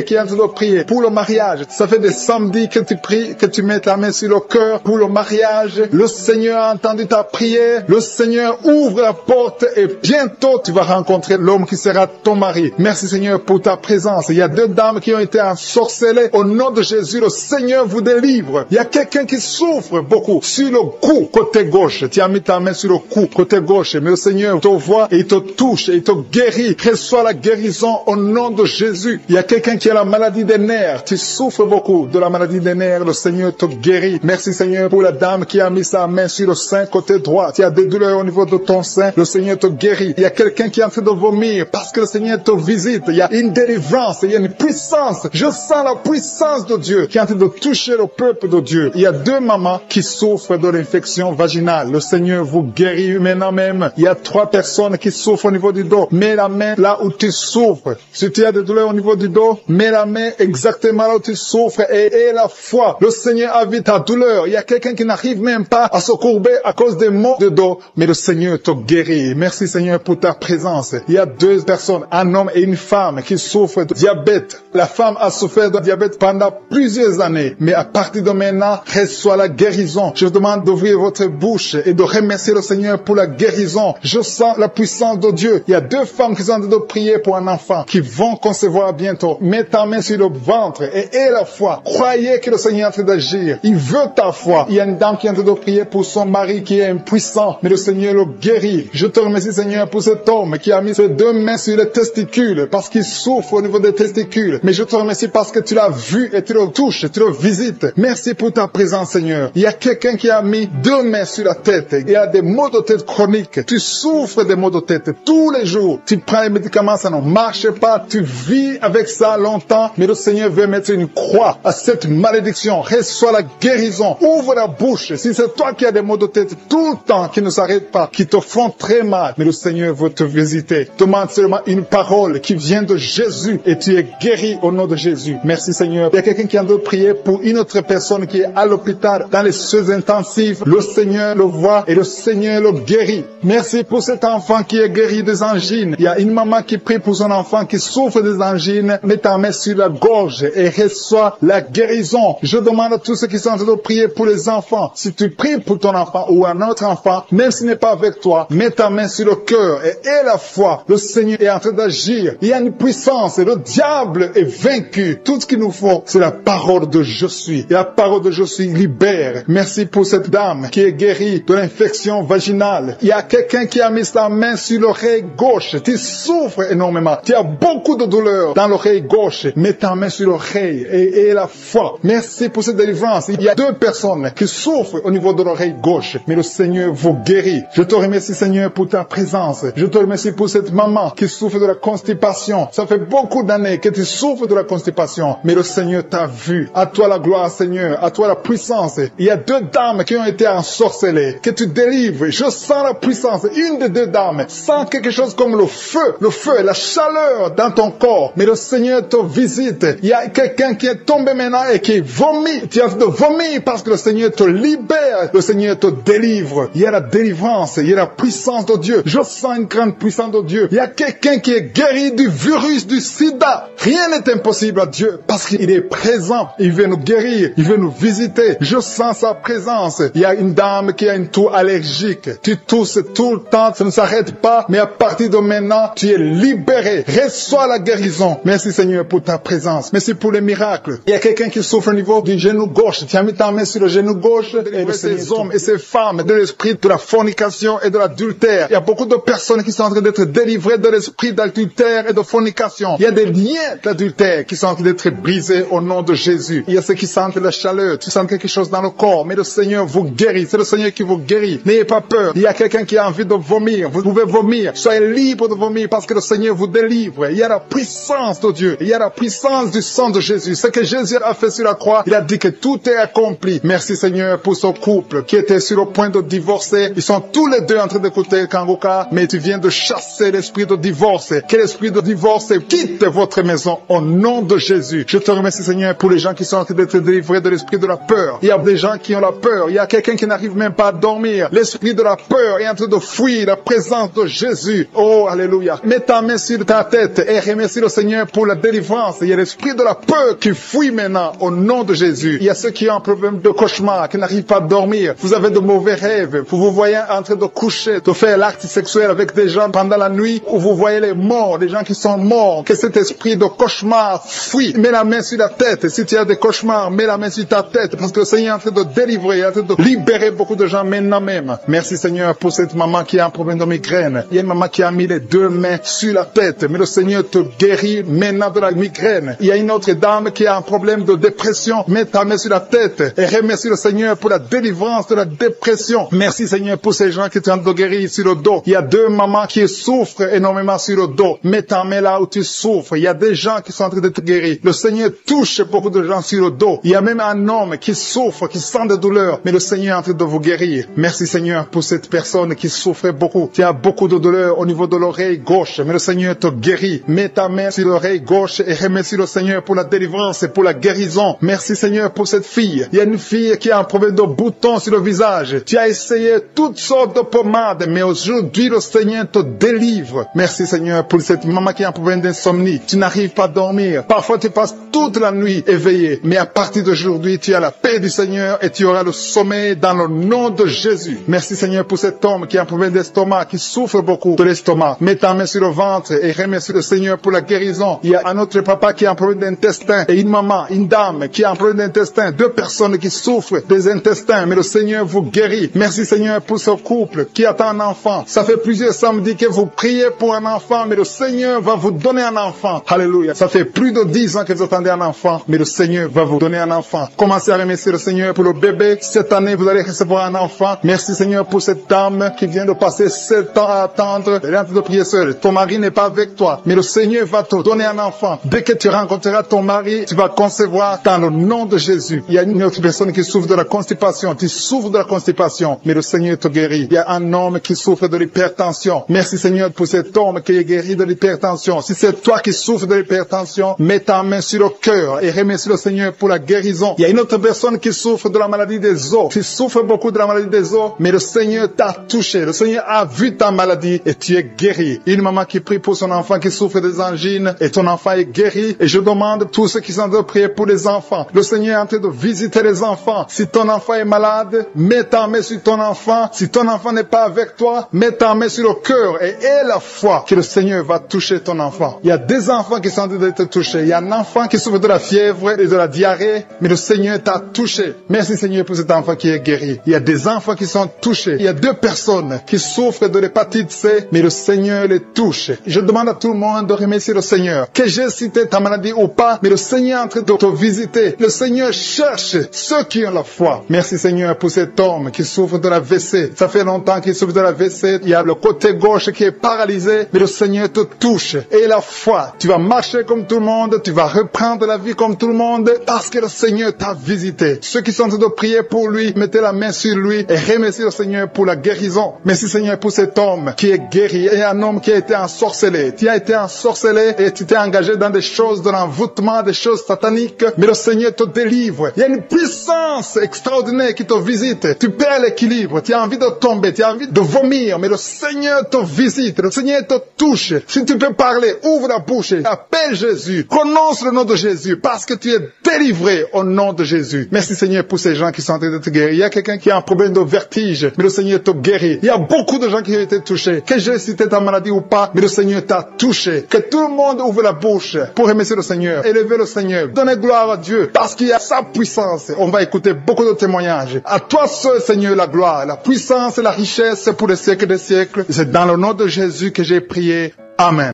qui est en train de prier pour le mariage. Ça fait des samedis que tu pries, que tu mets ta main sur le cœur pour le mariage. Le Seigneur a entendu ta prière. Le Seigneur ouvre la porte et bientôt tu vas rencontrer l'homme qui sera ton mari. Merci Seigneur pour ta présence. Il y a 2 dames qui ont été ensorcelées. Au nom de Jésus, le Seigneur vous délivre. Il y a quelqu'un qui souffre beaucoup sur le cou, côté gauche. Tu as mis ta main sur le cou, côté gauche. Mais le Seigneur te voit et il te touche et il te guérit. Reçois la guérison au nom de Jésus. Il y a quelqu'un qui a la maladie des nerfs. Tu souffres beaucoup de la maladie des nerfs. Le Seigneur te guérit. Merci Seigneur pour la dame qui a mis sa main sur le sein côté droit. Tu as des douleurs au niveau de ton sein. Le Seigneur te guérit. Il y a quelqu'un qui est en train de vomir parce que le Seigneur te visite. Il y a une délivrance. Il y a une puissance. Je sens la puissance de Dieu qui est en train de toucher le peuple de Dieu. Il y a 2 mamans qui souffrent de l'infection vaginale. Le Seigneur vous guérit maintenant même. Il y a 3 personnes qui souffrent au niveau du dos. Mets la main là où tu souffres. Si tu as des douleurs au niveau du dos, mets la main exactement là où tu souffres et la foi. Le Seigneur a vu ta douleur. Il y a quelqu'un qui n'arrive même pas à se courber à cause des maux de dos, mais le Seigneur te guérit. Merci Seigneur pour ta présence. Il y a 2 personnes, un homme et une femme qui souffrent de diabète. La femme a souffert de diabète pendant plusieurs années, mais à partir de maintenant, reçoit la guérison. Je vous demande d'ouvrir votre bouche et de remercier le Seigneur pour la guérison. Je sens la puissance de Dieu. Il y a 2 femmes qui sont en train de prier pour un enfant qui vont concevoir bientôt. Mets ta main sur le ventre et aie la foi. Croyez que le Seigneur est en train d'agir. Il veut ta foi. Il y a une dame qui est en train de prier pour son mari qui est impuissant, mais le Seigneur le guérit. Je te remercie Seigneur pour cet homme qui a mis ses 2 mains sur les testicules parce qu'il souffre au niveau des testicules. Mais je te remercie parce que tu l'as vu et tu le le touches, tu le visites. Merci pour ta présence, Seigneur. Il y a quelqu'un qui a mis 2 mains sur la tête. Il y a des maux de tête chroniques. Tu souffres des maux de tête tous les jours. Tu prends les médicaments, ça ne marche pas. Tu vis avec ça longtemps. Mais le Seigneur veut mettre une croix à cette malédiction. Reçois la guérison. Ouvre la bouche. Si c'est toi qui as des maux de tête tout le temps, qui ne s'arrêtent pas, qui te font très mal, mais le Seigneur veut te visiter. Demande seulement une parole qui vient de Jésus et tu es guéri au nom de Jésus. Merci Seigneur. Il y a quelqu'un qui a de prier pour une autre personne qui est à l'hôpital dans les soins intensifs. Le Seigneur le voit et le Seigneur le guérit. Merci pour cet enfant qui est guéri des angines. Il y a une maman qui prie pour son enfant qui souffre des angines. Mets ta main sur la gorge et reçois la guérison. Je demande à tous ceux qui sont en train de prier pour les enfants. Si tu pries pour ton enfant ou un autre enfant, même s'il n'est pas avec toi, mets ta main sur le cœur et aie la foi. Le Seigneur est en train d'agir. Il y a une puissance et le diable est vaincu. Tout ce qu'il nous faut, c'est la parole de je suis. Et la parole de je suis libère. Merci pour cette dame qui est guérie de l'infection vaginale. Il y a quelqu'un qui a mis sa main sur l'oreille gauche. Tu souffres énormément. Tu as beaucoup de douleur dans l'oreille gauche. Mets ta main sur l'oreille et aie la foi. Merci pour cette délivrance. Il y a 2 personnes qui souffrent au niveau de l'oreille gauche. Mais le Seigneur vous guérit. Je te remercie Seigneur pour ta présence. Je te remercie pour cette maman qui souffre de la constipation. Ça fait beaucoup d'années que tu souffres de la constipation. Mais le Seigneur t'a vu. À toi la gloire Seigneur. À toi la puissance. Il y a 2 dames qui ont été ensorcelées. Que tu délivres. Je sens la puissance. Une des 2 dames sent quelque chose comme le feu, la chaleur dans ton corps. Mais le Seigneur te visite. Il y a quelqu'un qui est tombé maintenant et qui vomit. Tu as de vomir parce que le Seigneur te libère. Le Seigneur te délivre. Il y a la délivrance. Il y a la puissance de Dieu. Je sens une grande puissance de Dieu. Il y a quelqu'un qui est guéri du virus du sida. Rien n'est impossible à Dieu parce qu'il est présent. Il veut nous guérir. Il veut nous visiter. Je sens sa présence. Il y a une dame qui a une toux allergique. Tu tousses tout le temps. Ça ne s'arrête pas. Mais à partir de maintenant, tu es libéré. Reçois la guérison. Merci Seigneur pour ta présence. Merci pour les miracles. Il y a quelqu'un qui souffre au niveau du genou gauche. Tu as mis ta main sur le genou gauche et ces hommes et ces femmes de l'esprit de la fornication et de l'adultère. Il y a beaucoup de personnes qui sont en train d'être délivrées de l'esprit d'adultère et de fornication. Il y a des liens d'adultère qui sont en train d'être brisés au nom de Jésus. Il y a ceux qui sentent la chaleur, tu sens quelque chose dans le corps, mais le Seigneur vous guérit. C'est le Seigneur qui vous guérit. N'ayez pas peur. Il y a quelqu'un qui a envie de vomir. Vous pouvez vomir. Soyez libre de vomir parce que le Seigneur vous délivre. Il y a la puissance de Dieu. Il y a la puissance du sang de Jésus. Ce que Jésus a fait sur la croix, il a dit que tout est accompli. Merci Seigneur pour ce couple qui était sur le point de divorcer. Ils sont tous les 2 en train d'écouter Kangoka, mais tu viens de chasser l'esprit de divorce. Que l'esprit de divorce quitte votre maison au nom de Jésus. Je te remercie Seigneur pour les gens qui sont en train d'être délivrés de l'esprit de la peur. Il y a des gens qui ont la peur. Il y a quelqu'un qui n'arrive même pas à dormir. L'esprit de la peur est en train de fuir la présence de Jésus. Oh, alléluia. Mets ta main sur ta tête et remercie le Seigneur pour la délivrance. Il y a l'esprit de la peur qui fuit maintenant au nom de Jésus. Il y a ceux qui ont un problème de cauchemar, qui n'arrivent pas à dormir. Vous avez de mauvais rêves. Vous vous voyez en train de coucher, de faire l'acte sexuel avec des gens pendant la nuit, où vous voyez les morts, les gens qui sont morts. Que cet esprit de cauchemar fuit. Mets la main sur la tête. Si tu as des cauchemars, mets la main sur ta tête. Parce que le Seigneur est en train de délivrer, en train de libérer beaucoup de gens maintenant même. Merci Seigneur pour cette maman qui a un problème de migraine. Il y a une maman qui a mis les 2 mains sur la tête. Mais le Seigneur te guérit maintenant de la migraine. Il y a une autre dame qui a un problème de dépression. Mets ta main sur la tête et remercie le Seigneur pour la délivrance de la dépression. Merci Seigneur pour ces gens qui sont en train de guérir sur le dos. Il y a 2 mamans qui souffrent énormément sur le dos. Mets ta main là où tu souffres. Il y a des gens qui sont en train d'être guéris. Le Seigneur touche beaucoup de gens sur le dos. Il y a même un homme qui souffre, qui sent des douleurs. Mais le Seigneur est en train de vous guérir. Merci Seigneur pour cette personne qui souffrait beaucoup. Tu as beaucoup de douleurs au niveau de l'oreille gauche. Mais le Seigneur te guérit. Mets ta main sur l'oreille gauche et remercie le Seigneur pour la délivrance et pour la guérison. Merci Seigneur pour cette fille. Il y a une fille qui a un problème de boutons sur le visage. Tu as essayé toutes sortes de pommades, mais aujourd'hui le Seigneur te délivre. Merci Seigneur pour cette maman qui a un problème d'insomnie. Tu n'arrives pas à dormir. Parfois tu passes toute la nuit éveillé. Mais à partir d'aujourd'hui, tu as la paix du Seigneur et tu auras le sommeil dans le nom de Jésus. Merci Seigneur pour cet homme qui a un problème d'estomac, qui souffre beaucoup de l'estomac. Mets ta main sur le ventre et remercie le Seigneur pour la guérison. Il y a un autre papa qui a un problème d'intestin et une maman, une dame qui a un problème d'intestin. 2 personnes qui souffrent des intestins, mais le Seigneur vous guérit. Merci Seigneur pour ce couple qui attend un enfant. Ça fait plusieurs samedis que vous priez pour un enfant, mais le Seigneur va vous donner un enfant. Alléluia. Ça fait plus de 10 ans que vous attendez un enfant, mais mais le Seigneur va vous donner un enfant. Commencez à remercier le Seigneur pour le bébé. Cette année, vous allez recevoir un enfant. Merci Seigneur pour cette dame qui vient de passer 7 ans à attendre. Elle est en train de prier seule. Ton mari n'est pas avec toi, mais le Seigneur va te donner un enfant. Dès que tu rencontreras ton mari, tu vas concevoir dans le nom de Jésus. Il y a une autre personne qui souffre de la constipation. Tu souffres de la constipation, mais le Seigneur te guérit. Il y a un homme qui souffre de l'hypertension. Merci Seigneur pour cet homme qui est guéri de l'hypertension. Si c'est toi qui souffres de l'hypertension, mets ta main sur le cœur et remercie le Seigneur pour la guérison. Il y a une autre personne qui souffre de la maladie des os. Tu souffres beaucoup de la maladie des os, mais le Seigneur t'a touché. Le Seigneur a vu ta maladie et tu es guéri. Une maman qui prie pour son enfant qui souffre des angines et ton enfant est guéri. Et je demande à tous ceux qui sont en train de prier pour les enfants. Le Seigneur est en train de visiter les enfants. Si ton enfant est malade, mets ta main sur ton enfant. Si ton enfant n'est pas avec toi, mets ta main sur le cœur et aie la foi que le Seigneur va toucher ton enfant. Il y a des enfants qui sont en train d'être touchés. Il y a un enfant qui souffre de la fièvre et de la diarrhée, mais le Seigneur t'a touché. Merci Seigneur pour cet enfant qui est guéri. Il y a des enfants qui sont touchés. Il y a 2 personnes qui souffrent de l'hépatite C, mais le Seigneur les touche. Je demande à tout le monde de remercier le Seigneur. Que j'ai cité ta maladie ou pas, mais le Seigneur est en train de te visiter. Le Seigneur cherche ceux qui ont la foi. Merci Seigneur pour cet homme qui souffre de la WC. Ça fait longtemps qu'il souffre de la WC. Il y a le côté gauche qui est paralysé, mais le Seigneur te touche. Et la foi, tu vas marcher comme tout le monde, tu vas reprendre la vie comme tout le monde, parce que le Seigneur t'a visité. Ceux qui sont en train de prier pour lui, mettez la main sur lui et remerciez le Seigneur pour la guérison. Merci Seigneur pour cet homme qui est guéri et un homme qui a été ensorcelé. Tu as été ensorcelé et tu t'es engagé dans des choses de l'envoûtement, des choses sataniques, mais le Seigneur te délivre. Il y a une puissance extraordinaire qui te visite. Tu perds l'équilibre, tu as envie de tomber, tu as envie de vomir, mais le Seigneur te visite, le Seigneur te touche. Si tu peux parler, ouvre la bouche, appelle Jésus, prononce le nom de Jésus, parce que tu es délivré au nom de Jésus. Merci Seigneur pour ces gens qui sont en train de te guérir. Il y a quelqu'un qui a un problème de vertige, mais le Seigneur te guérit. Il y a beaucoup de gens qui ont été touchés. Que j'ai cité ta maladie ou pas, mais le Seigneur t'a touché. Que tout le monde ouvre la bouche pour remercier le Seigneur, élever le Seigneur, donner gloire à Dieu, parce qu'il y a sa puissance. On va écouter beaucoup de témoignages. À toi seul, Seigneur, la gloire, la puissance et la richesse pour les siècles des siècles. C'est dans le nom de Jésus que j'ai prié. Amen.